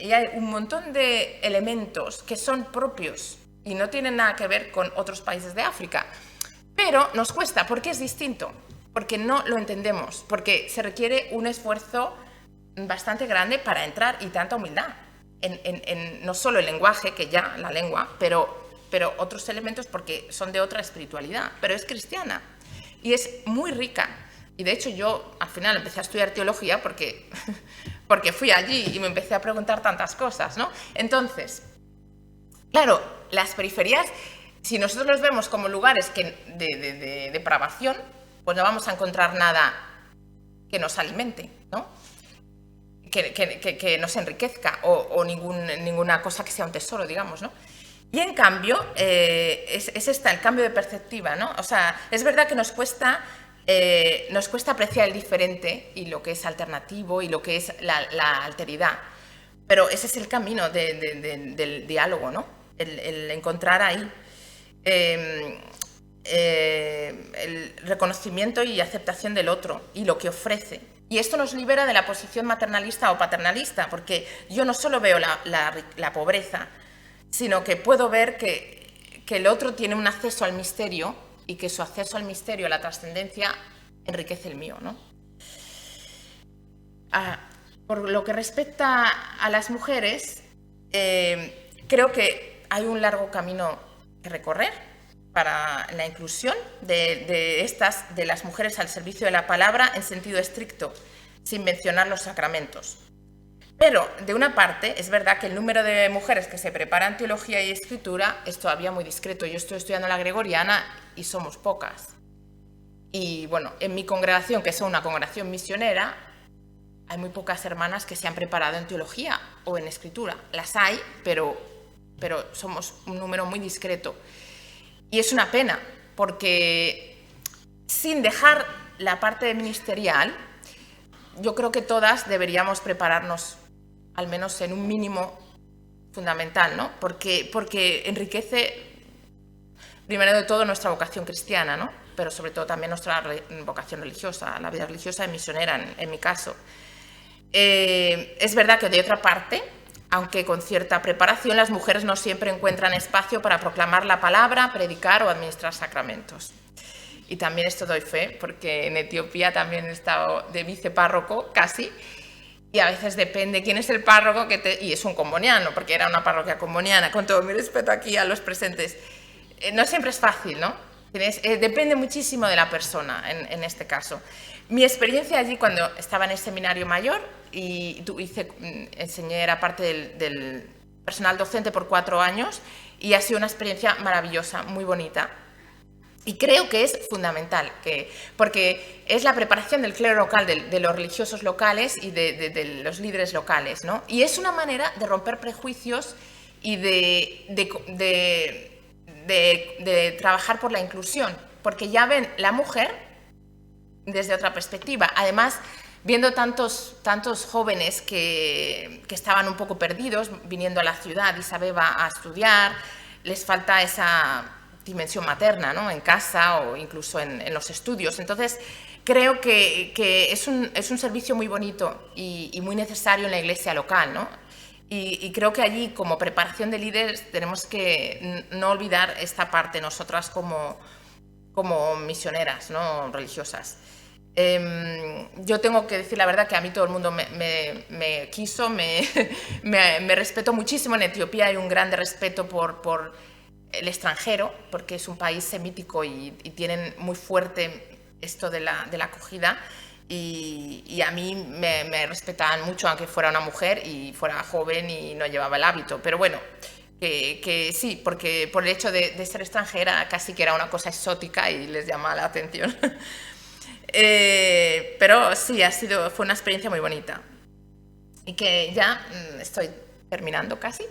Y hay un montón de elementos que son propios y no tienen nada que ver con otros países de África. Pero nos cuesta, porque es distinto, porque no lo entendemos, porque se requiere un esfuerzo bastante grande para entrar y tanta humildad. No solo el lenguaje, que ya la lengua, pero otros elementos porque son de otra espiritualidad, pero es cristiana y es muy rica. Y de hecho yo al final empecé a estudiar teología porque fui allí y me empecé a preguntar tantas cosas, ¿no? Entonces, claro, las periferias, si nosotros los vemos como lugares de depravación, pues no vamos a encontrar nada que nos alimente, ¿no? Que nos enriquezca o ninguna cosa que sea un tesoro, digamos, ¿no? Y en cambio, es el cambio de perspectiva, ¿no? O sea, es verdad que nos cuesta apreciar el diferente y lo que es alternativo y lo que es la alteridad, pero ese es el camino del diálogo, ¿no? El encontrar ahí el reconocimiento y aceptación del otro y lo que ofrece. Y esto nos libera de la posición maternalista o paternalista, porque yo no solo veo la pobreza, sino que puedo ver que el otro tiene un acceso al misterio y que su acceso al misterio, a la trascendencia, enriquece el mío, ¿no? Por lo que respecta a las mujeres, creo que hay un largo camino que recorrer para la inclusión de las mujeres al servicio de la palabra en sentido estricto, sin mencionar los sacramentos. Pero, de una parte, es verdad que el número de mujeres que se preparan teología y escritura es todavía muy discreto. Yo estoy estudiando la gregoriana y somos pocas. Y, bueno, en mi congregación, que es una congregación misionera, hay muy pocas hermanas que se han preparado en teología o en escritura. Las hay, pero somos un número muy discreto. Y es una pena, porque sin dejar la parte ministerial, yo creo que todas deberíamos prepararnos al menos en un mínimo fundamental, ¿no? Porque enriquece, primero de todo, nuestra vocación cristiana, ¿no? Pero sobre todo también nuestra vocación religiosa, la vida religiosa y misionera, en mi caso. Es verdad que, de otra parte, aunque con cierta preparación, las mujeres no siempre encuentran espacio para proclamar la palabra, predicar o administrar sacramentos. Y también esto doy fe, porque en Etiopía también he estado de vicepárroco, casi, y a veces depende quién es el párroco, y es un comboniano, porque era una parroquia comboniana, con todo mi respeto aquí a los presentes. No siempre es fácil, ¿no? Depende muchísimo de la persona, en este caso. Mi experiencia allí, cuando estaba en el seminario mayor, y enseñé, era parte del personal docente por 4 años, y ha sido una experiencia maravillosa, muy bonita. Y creo que es fundamental, porque es la preparación del clero local, de los religiosos locales y de los líderes locales, ¿no? Y es una manera de romper prejuicios y de trabajar por la inclusión, porque ya ven la mujer desde otra perspectiva. Además, viendo tantos jóvenes que estaban un poco perdidos, viniendo a la ciudad, Addis Abeba, a estudiar, les falta esa dimensión materna, ¿no? En casa o incluso en los estudios. Entonces, creo que es un servicio muy bonito y muy necesario en la iglesia local, ¿no? Y creo que allí, como preparación de líderes, tenemos que no olvidar esta parte, nosotras como misioneras, ¿no? Religiosas. Yo tengo que decir la verdad que a mí todo el mundo me quiso, me respetó muchísimo. En Etiopía hay un gran respeto por el extranjero, porque es un país semítico y tienen muy fuerte esto de la acogida, y a mí me respetaban mucho, aunque fuera una mujer y fuera joven y no llevaba el hábito. Pero bueno, que sí, porque por el hecho de ser extranjera casi que era una cosa exótica y les llamaba la atención. Pero sí, fue una experiencia muy bonita. Y que ya estoy terminando casi.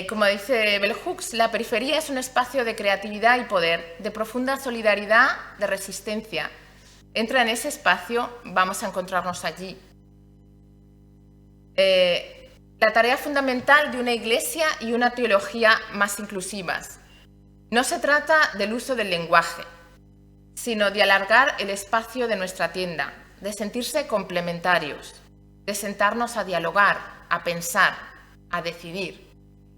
Como dice Bell Hooks, la periferia es un espacio de creatividad y poder, de profunda solidaridad, de resistencia. Entra en ese espacio, vamos a encontrarnos allí. La tarea fundamental de una iglesia y una teología más inclusivas. No se trata del uso del lenguaje, sino de alargar el espacio de nuestra tienda, de sentirse complementarios, de sentarnos a dialogar, a pensar, a decidir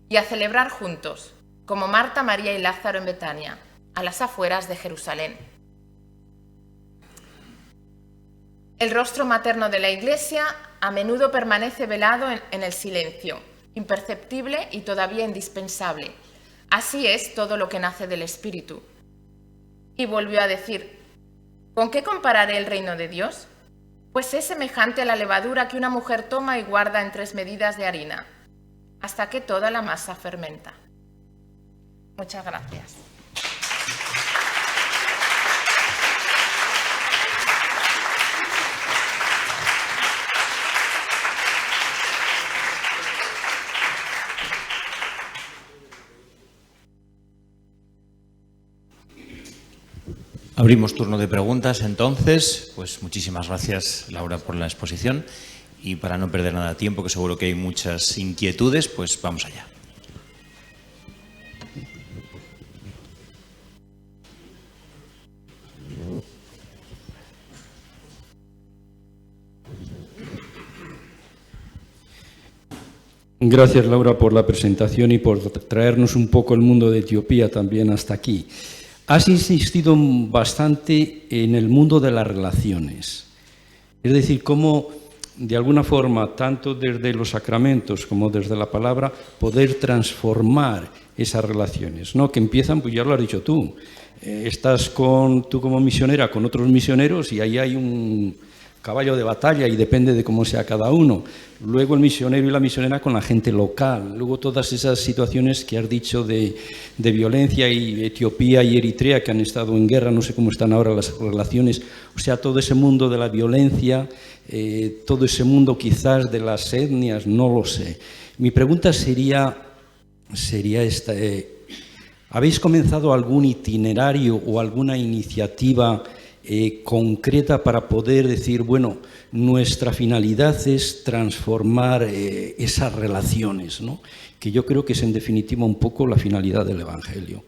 y a celebrar juntos, como Marta, María y Lázaro en Betania, a las afueras de Jerusalén. El rostro materno de la Iglesia a menudo permanece velado en el silencio, imperceptible y todavía indispensable. Así es todo lo que nace del Espíritu. Y volvió a decir: ¿con qué compararé el reino de Dios? Pues es semejante a la levadura que una mujer toma y guarda en 3 medidas de harina, hasta que toda la masa fermenta. Muchas gracias. Abrimos turno de preguntas, entonces. Pues muchísimas gracias, Laura, por la exposición. Y para no perder nada de tiempo, que seguro que hay muchas inquietudes, pues vamos allá. Gracias, Laura, por la presentación y por traernos un poco el mundo de Etiopía también hasta aquí. Has insistido bastante en el mundo de las relaciones. Es decir, cómo de alguna forma, tanto desde los sacramentos como desde la palabra, poder transformar esas relaciones, ¿no? Que empiezan, pues ya lo has dicho tú, estás tú como misionera con otros misioneros y ahí hay un caballo de batalla y depende de cómo sea cada uno. Luego el misionero y la misionera con la gente local. Luego todas esas situaciones que has dicho de violencia, y Etiopía y Eritrea que han estado en guerra, no sé cómo están ahora las relaciones. O sea, todo ese mundo de la violencia, todo ese mundo quizás de las etnias, no lo sé. Mi pregunta sería esta. ¿Habéis comenzado algún itinerario o alguna iniciativa concreta para poder decir, bueno, nuestra finalidad es transformar esas relaciones, ¿no? Que yo creo que es en definitiva un poco la finalidad del Evangelio?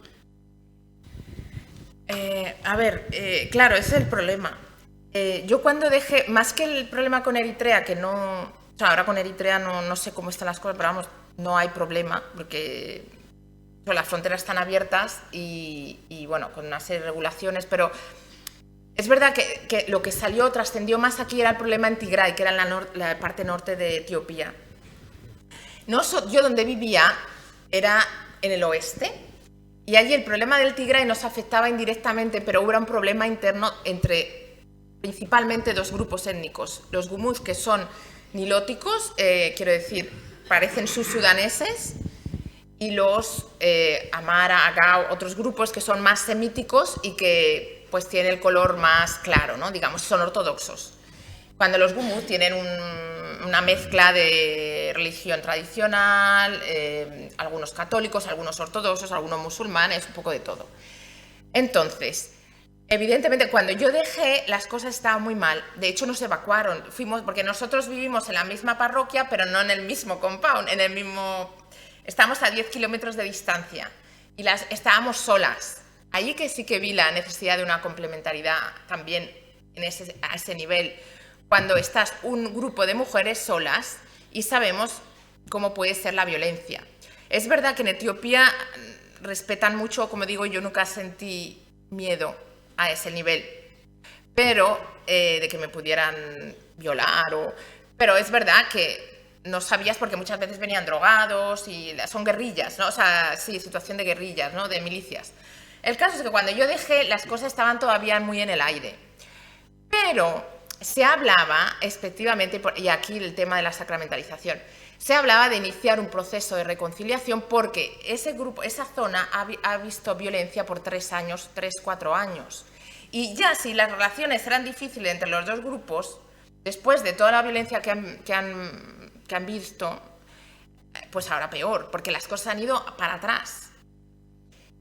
Claro, ese es el problema. Yo cuando dejé, más que el problema con Eritrea, que no, o sea, ahora con Eritrea no sé cómo están las cosas, pero vamos, no hay problema, porque las fronteras están abiertas y bueno, con una serie de regulaciones, pero es verdad que lo que trascendió más aquí era el problema en Tigray, que era en la parte norte de Etiopía. Yo donde vivía era en el oeste y allí el problema del Tigray nos afectaba indirectamente, pero hubo un problema interno entre principalmente dos grupos étnicos. Los gumuz, que son nilóticos, quiero decir, parecen sudaneses, y los Amara, Agao, otros grupos que son más semíticos y que pues tienen el color más claro, ¿no? Digamos, son ortodoxos. Cuando los gumuz tienen una mezcla de religión tradicional, algunos católicos, algunos ortodoxos, algunos musulmanes, un poco de todo. Entonces, evidentemente, cuando yo dejé, las cosas estaban muy mal. De hecho, nos evacuaron. Porque nosotros vivimos en la misma parroquia, pero no en el mismo compound, en el mismo... Estamos a 10 kilómetros de distancia y estábamos solas. Allí que sí que vi la necesidad de una complementariedad también a ese nivel, cuando estás un grupo de mujeres solas y sabemos cómo puede ser la violencia. Es verdad que en Etiopía respetan mucho, como digo, yo nunca sentí miedo a ese nivel, pero de que me pudieran violar, pero es verdad que no sabías porque muchas veces venían drogados y son guerrillas, ¿no? O sea, sí, situación de guerrillas, ¿no? De milicias. El caso es que cuando yo dejé, las cosas estaban todavía muy en el aire. Pero se hablaba, efectivamente, y aquí el tema de la sacramentalización, se hablaba de iniciar un proceso de reconciliación porque ese grupo, esa zona ha visto violencia por 4 años. Y ya si las relaciones eran difíciles entre los dos grupos, después de toda la violencia que han visto, pues ahora peor, porque las cosas han ido para atrás.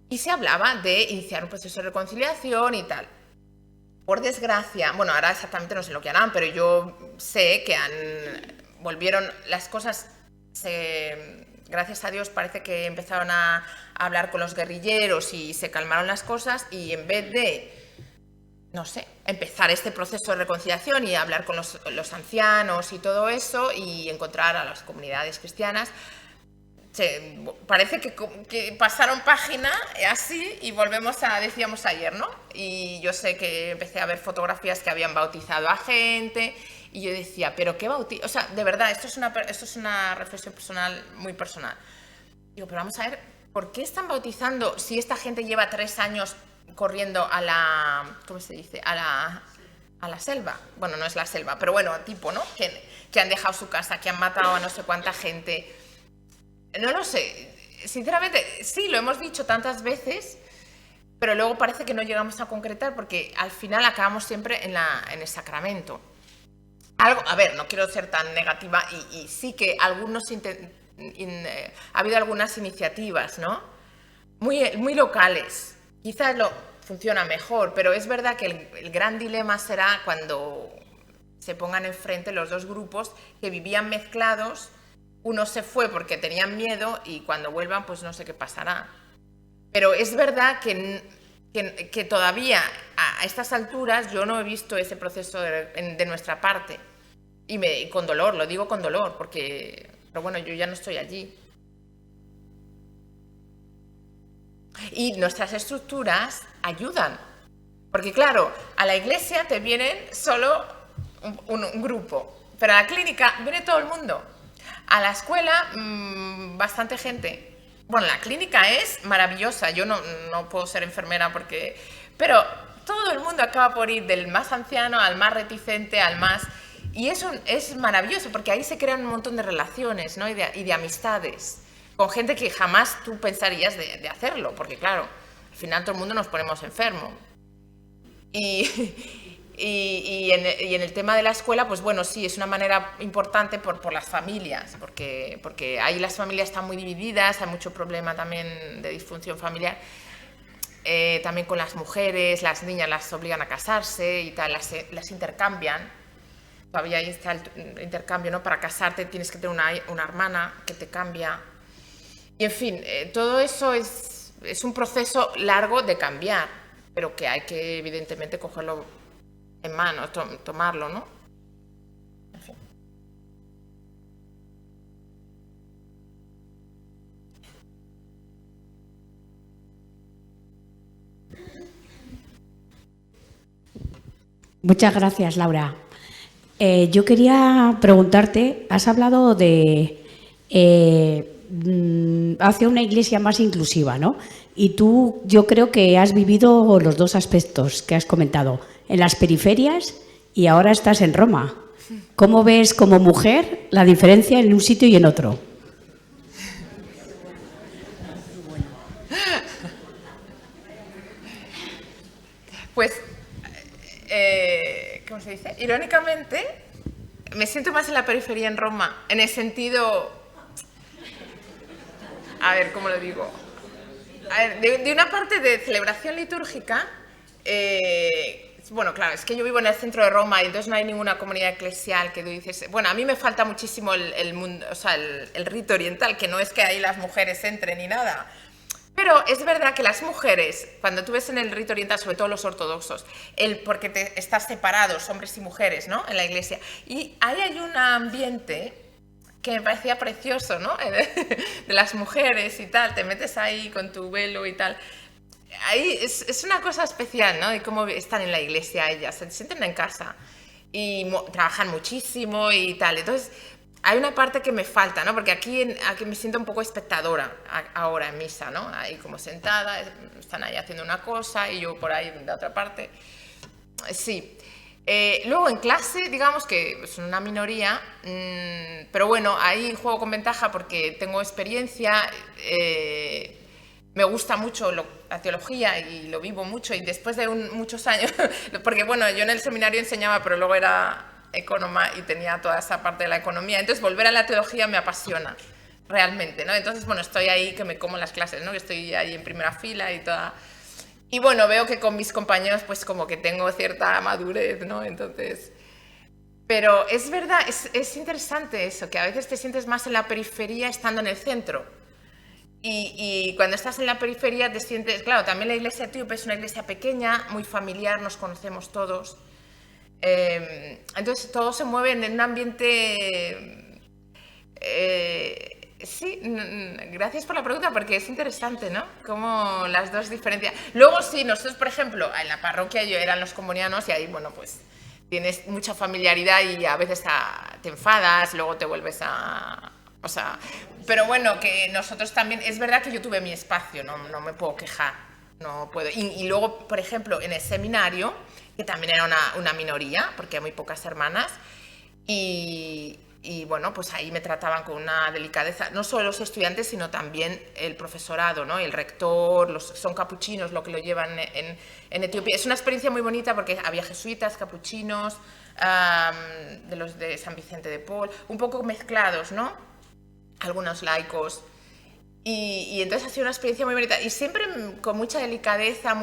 Y se hablaba de iniciar un proceso de reconciliación y tal. Por desgracia, bueno, ahora exactamente no sé lo que harán, pero yo sé que volvieron las cosas, gracias a Dios parece que empezaron a hablar con los guerrilleros y se calmaron las cosas, y en vez de, no sé, empezar este proceso de reconciliación y hablar con los ancianos y todo eso y encontrar a las comunidades cristianas, parece que pasaron página así y volvemos a, decíamos ayer, ¿no? Y yo sé que empecé a ver fotografías que habían bautizado a gente y yo decía, ¿pero qué bautizo? O sea, de verdad, esto es una reflexión personal, muy personal. Digo, pero vamos a ver, ¿por qué están bautizando si esta gente lleva 3 años corriendo a la, ¿cómo se dice? A la selva? Bueno, no es la selva, pero bueno, tipo, ¿no? Que han dejado su casa, que han matado a no sé cuánta gente. No lo sé, sinceramente, sí, lo hemos dicho tantas veces, pero luego parece que no llegamos a concretar porque al final acabamos siempre en el sacramento. A ver, no quiero ser tan negativa y sí que ha habido algunas iniciativas, ¿no? Muy locales. Quizás funciona mejor, pero es verdad que el gran dilema será cuando se pongan enfrente los dos grupos que vivían mezclados. Uno se fue porque tenían miedo y cuando vuelvan pues no sé qué pasará. Pero es verdad que todavía a estas alturas yo no he visto ese proceso de nuestra parte. Y con dolor, lo digo con dolor, pero bueno, yo ya no estoy allí. Y nuestras estructuras ayudan. Porque claro, a la iglesia te vienen solo un grupo. Pero a la clínica viene todo el mundo. A la escuela, bastante gente. Bueno, la clínica es maravillosa. Yo no puedo ser enfermera porque... Pero todo el mundo acaba por ir del más anciano al más reticente, al más... Y eso es maravilloso porque ahí se crean un montón de relaciones, ¿no? y de amistades con gente que jamás tú pensarías de hacerlo. Porque claro, al final todo el mundo nos ponemos enfermos. Y en el tema de la escuela, pues bueno, sí, es una manera importante por las familias, porque ahí las familias están muy divididas, hay mucho problema también de disfunción familiar, también con las mujeres, las niñas las obligan a casarse y tal, las intercambian, todavía ahí está el intercambio, ¿no? Para casarte tienes que tener una hermana que te cambia, y en fin, todo eso es un proceso largo de cambiar, pero que hay que evidentemente cogerlo en mano, tomarlo, ¿no? En fin. Muchas gracias, Laura. Yo quería preguntarte, has hablado de hacia una iglesia más inclusiva, ¿no? Y tú, yo creo que has vivido los dos aspectos que has comentado, en las periferias y ahora estás en Roma. ¿Cómo ves como mujer la diferencia en un sitio y en otro? Pues, ¿cómo se dice? Irónicamente, me siento más en la periferia en Roma, en el sentido... A ver, ¿cómo lo digo? A ver, de una parte de celebración litúrgica, bueno, claro, es que yo vivo en el centro de Roma y entonces no hay ninguna comunidad eclesial que tú dices... Bueno, a mí me falta muchísimo el mundo, o sea, el rito oriental, que no es que ahí las mujeres entren ni nada. Pero es verdad que las mujeres, cuando tú ves en el rito oriental, sobre todo los ortodoxos, porque estás separados, hombres y mujeres, ¿no? En la iglesia. Y ahí hay un ambiente que me parecía precioso, ¿no? De las mujeres y tal, te metes ahí con tu velo y tal. Ahí es una cosa especial, ¿no? De cómo están en la iglesia ellas, se sienten en casa y trabajan muchísimo y tal. Entonces, hay una parte que me falta, ¿no? Porque aquí me siento un poco espectadora ahora en misa, ¿no? Ahí como sentada, están ahí haciendo una cosa y yo por ahí de otra parte. Sí. Luego en clase, digamos que es una minoría, pero bueno, ahí juego con ventaja porque tengo experiencia, me gusta mucho la teología y lo vivo mucho y después de muchos años, porque bueno, yo en el seminario enseñaba, pero luego era economa y tenía toda esa parte de la economía, entonces volver a la teología me apasiona realmente, ¿no? Entonces, bueno, estoy ahí que me como las clases, ¿no? Que estoy ahí en primera fila y toda... Y bueno, veo que con mis compañeros pues como que tengo cierta madurez, ¿no? Entonces... Pero es verdad, es interesante eso, que a veces te sientes más en la periferia estando en el centro. Y cuando estás en la periferia te sientes... Claro, también la iglesia etíope es una iglesia pequeña, muy familiar, nos conocemos todos. Entonces todo se mueve en un ambiente... sí, gracias por la pregunta porque es interesante, ¿no? Como las dos diferencias. Luego sí, nosotros por ejemplo en la parroquia yo eran los comunianos y ahí bueno pues tienes mucha familiaridad y a veces te enfadas, luego te vuelves a... O sea, pero bueno, que nosotros también... Es verdad que yo tuve mi espacio, no me puedo quejar, no puedo. Y luego, por ejemplo, en el seminario, que también era una minoría, porque hay muy pocas hermanas, y bueno, pues ahí me trataban con una delicadeza, no solo los estudiantes, sino también el profesorado, ¿no? El rector, son capuchinos lo que lo llevan en Etiopía. Es una experiencia muy bonita porque había jesuitas, capuchinos, de los de San Vicente de Paul, un poco mezclados, ¿no? Algunos laicos. Y entonces ha sido una experiencia muy bonita y siempre con mucha delicadeza,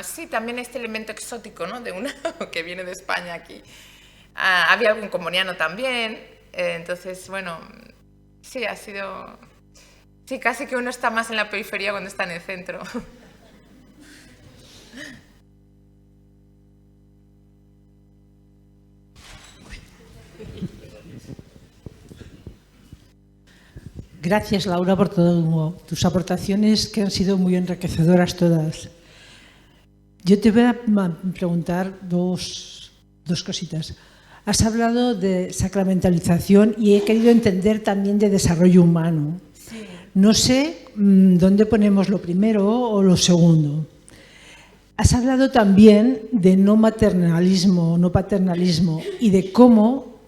sí, también este elemento exótico, ¿no? De una que viene de España aquí. Había algún comuniano también, entonces, bueno, sí, ha sido... Sí, casi que uno está más en la periferia cuando está en el centro. Gracias, Laura, por todas tus aportaciones que han sido muy enriquecedoras todas. Yo te voy a preguntar dos cositas. Has hablado de sacramentalización y he querido entender también de desarrollo humano. No sé dónde ponemos lo primero o lo segundo. Has hablado también de no maternalismo, no paternalismo y de cómo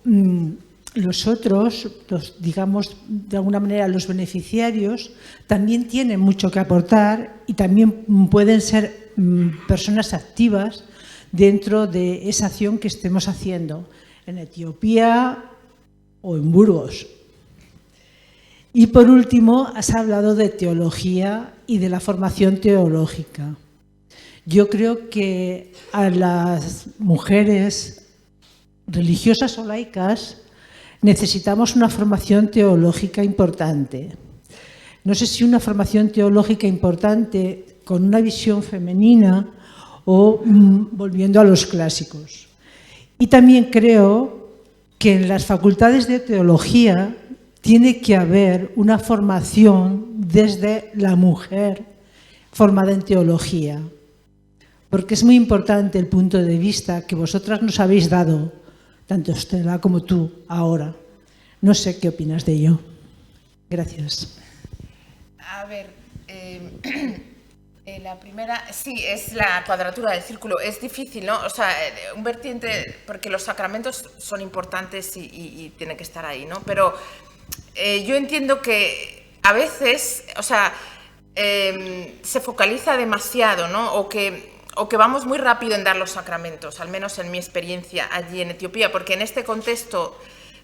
los otros, digamos, de alguna manera los beneficiarios, también tienen mucho que aportar y también pueden ser personas activas dentro de esa acción que estemos haciendo en Etiopía o en Burgos. Y por último, has hablado de teología y de la formación teológica. Yo creo que a las mujeres religiosas o laicas necesitamos una formación teológica importante. No sé si una formación teológica importante con una visión femenina o volviendo a los clásicos. Y también creo que en las facultades de teología tiene que haber una formación desde la mujer formada en teología, porque es muy importante el punto de vista que vosotras nos habéis dado, tanto Estela como tú, ahora. No sé qué opinas de ello. Gracias. A ver, la primera, sí, es la cuadratura del círculo. Es difícil, ¿no? O sea, un vertiente, porque los sacramentos son importantes y tienen que estar ahí, ¿no? Pero yo entiendo que a veces, o sea, se focaliza demasiado, ¿no? O que vamos muy rápido en dar los sacramentos, al menos en mi experiencia allí en Etiopía, porque en este contexto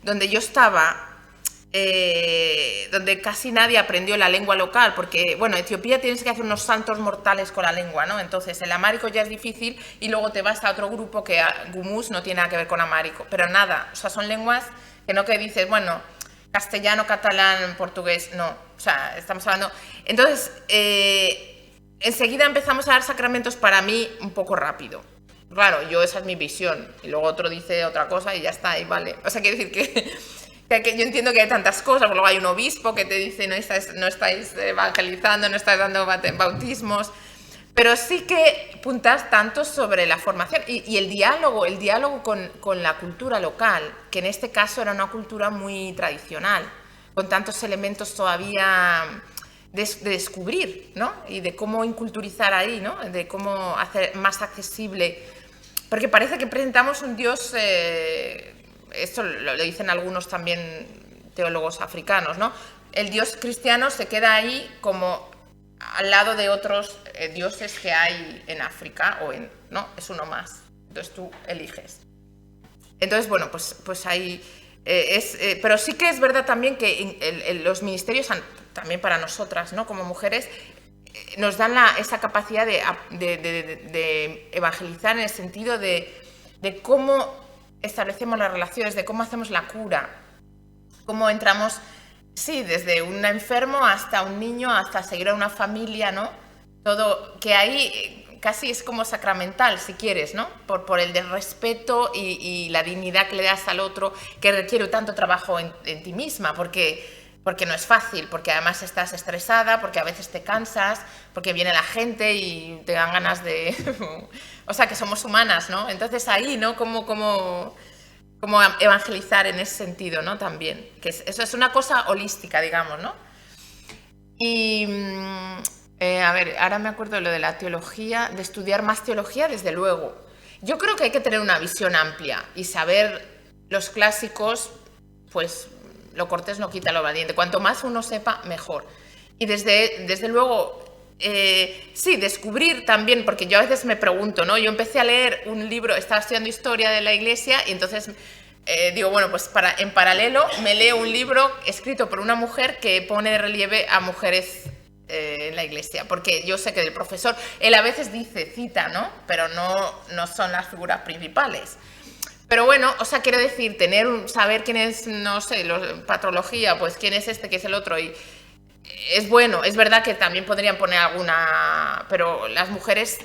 donde yo estaba, donde casi nadie aprendió la lengua local, porque, bueno, Etiopía tienes que hacer unos saltos mortales con la lengua, ¿no? Entonces, el amárico ya es difícil y luego te vas a otro grupo que Gumuz no tiene nada que ver con amárico, pero nada, o sea, son lenguas que no que dices, bueno, castellano, catalán, portugués, no, o sea, estamos hablando... Entonces, enseguida empezamos a dar sacramentos para mí un poco rápido. Claro, esa es mi visión, y luego otro dice otra cosa y ya está, y vale. O sea, quiero decir que yo entiendo que hay tantas cosas, porque luego hay un obispo que te dice no estáis evangelizando, no estáis dando bautismos, pero sí que puntas tanto sobre la formación y el diálogo con la cultura local, que en este caso era una cultura muy tradicional, con tantos elementos todavía de descubrir, ¿no? Y de cómo inculturizar ahí, ¿no? De cómo hacer más accesible, porque parece que presentamos un Dios... esto lo dicen algunos también teólogos africanos, ¿no? El Dios cristiano se queda ahí como al lado de otros dioses que hay en África, ¿no? Es uno más. Entonces tú eliges. Entonces, bueno, pues ahí pero sí que es verdad también que los ministerios, también para nosotras, ¿no? Como mujeres, nos dan esa capacidad de evangelizar en el sentido de cómo establecemos las relaciones, de cómo hacemos la cura, cómo entramos, sí, desde un enfermo hasta un niño, hasta seguir a una familia, ¿no? Todo, que ahí casi es como sacramental, si quieres, ¿no? Por el del respeto y la dignidad que le das al otro, que requiere tanto trabajo en ti misma, porque no es fácil, porque además estás estresada, porque a veces te cansas, porque viene la gente y te dan ganas de... O sea, que somos humanas, ¿no? Entonces ahí, ¿no? Como evangelizar en ese sentido, ¿no? También. Que eso es una cosa holística, digamos, ¿no? Y, a ver, ahora me acuerdo de lo de la teología, de estudiar más teología, desde luego. Yo creo que hay que tener una visión amplia y saber los clásicos, pues lo cortés no quita lo valiente. Cuanto más uno sepa, mejor. Y desde luego... sí, descubrir también, porque yo a veces me pregunto, ¿no? Yo empecé a leer un libro, estaba estudiando historia de la Iglesia y entonces digo, bueno, pues en paralelo me leo un libro escrito por una mujer que pone de relieve a mujeres en la Iglesia, porque yo sé que el profesor, él a veces cita, ¿no? Pero no son las figuras principales. Pero bueno, o sea, quiero decir, saber quién es, no sé, patrología, pues quién es este, quién es el otro y... Es bueno, es verdad que también podrían poner alguna, pero las mujeres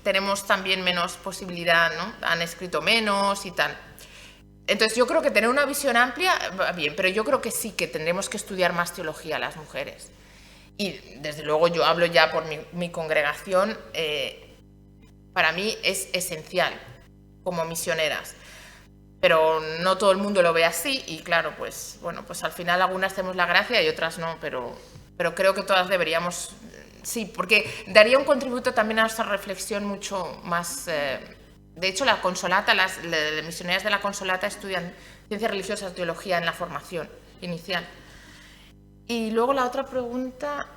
tenemos también menos posibilidad, ¿no? Han escrito menos y tal. Entonces yo creo que tener una visión amplia va bien, pero yo creo que sí que tendremos que estudiar más teología las mujeres. Y desde luego yo hablo ya por mi congregación, para mí es esencial como misioneras. pero no todo el mundo lo ve así y claro, pues bueno, pues al final algunas hacemos la gracia y otras no, pero creo que todas deberíamos, sí, porque daría un contributo también a nuestra reflexión mucho más. De hecho, la Consolata, las misioneras de la Consolata estudian ciencias religiosas, teología en la formación inicial. Y luego la otra pregunta,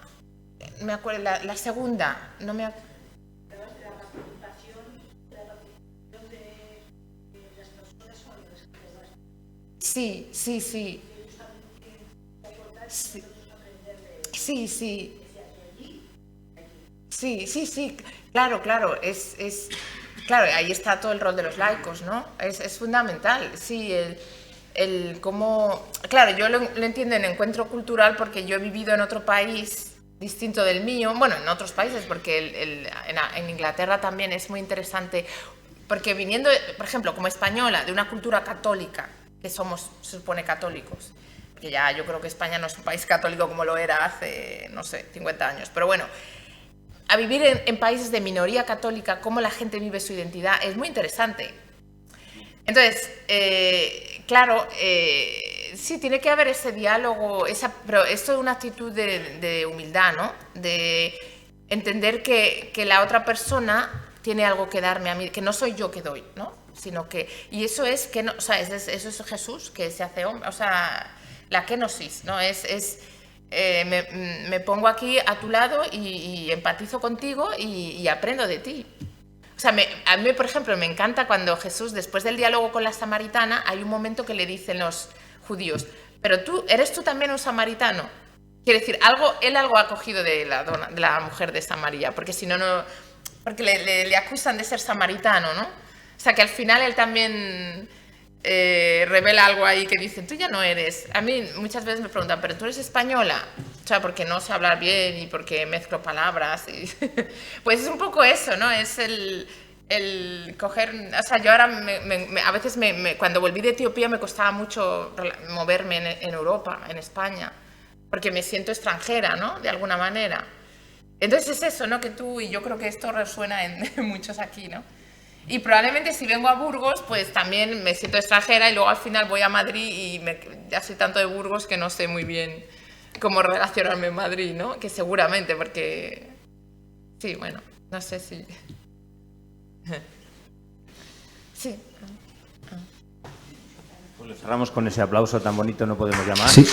me acuerdo, la segunda, no me acuerdo. Sí. Sí, claro, claro, claro, ahí está todo el rol de los laicos, ¿no? Es fundamental, sí, el cómo. Claro, yo lo entiendo en encuentro cultural porque yo he vivido en otro país distinto del mío, bueno, en otros países, porque en Inglaterra también es muy interesante, porque viniendo, por ejemplo, como española, de una cultura católica, que somos, se supone, católicos, que ya yo creo que España no es un país católico como lo era hace, no sé, 50 años, pero bueno, a vivir en países de minoría católica, cómo la gente vive su identidad, es muy interesante. Entonces, claro, sí, tiene que haber ese diálogo, pero esto es una actitud de humildad, ¿no? De entender que la otra persona tiene algo que darme a mí, que no soy yo que doy, ¿no? Sino que, y eso es que no, o sea, eso es Jesús que se hace hombre, o sea, la kenosis, ¿no? Me pongo aquí a tu lado y empatizo contigo y aprendo de ti. O sea, a mí, por ejemplo, me encanta cuando Jesús, después del diálogo con la samaritana, hay un momento que le dicen los judíos, pero ¿eres tú también un samaritano? Quiere decir, él algo ha cogido de la mujer de Samaria, porque si no, porque le acusan de ser samaritano, ¿no? O sea, que al final él también revela algo ahí que dicen, tú ya no eres. A mí muchas veces me preguntan, ¿pero tú eres española? O sea, porque no sé hablar bien y porque mezclo palabras. Pues es un poco eso, ¿no? Es el coger. O sea, yo ahora a veces cuando volví de Etiopía me costaba mucho moverme en Europa, en España, porque me siento extranjera, ¿no? De alguna manera. Entonces es eso, ¿no? Que tú, y yo creo que esto resuena en muchos aquí, ¿no? Y probablemente si vengo a Burgos, pues también me siento extranjera y luego al final voy a Madrid y ya soy tanto de Burgos que no sé muy bien cómo relacionarme en Madrid, ¿no? Que seguramente, porque... Sí, bueno, no sé si... Sí. Pues le cerramos con ese aplauso tan bonito, no podemos llamar. Sí.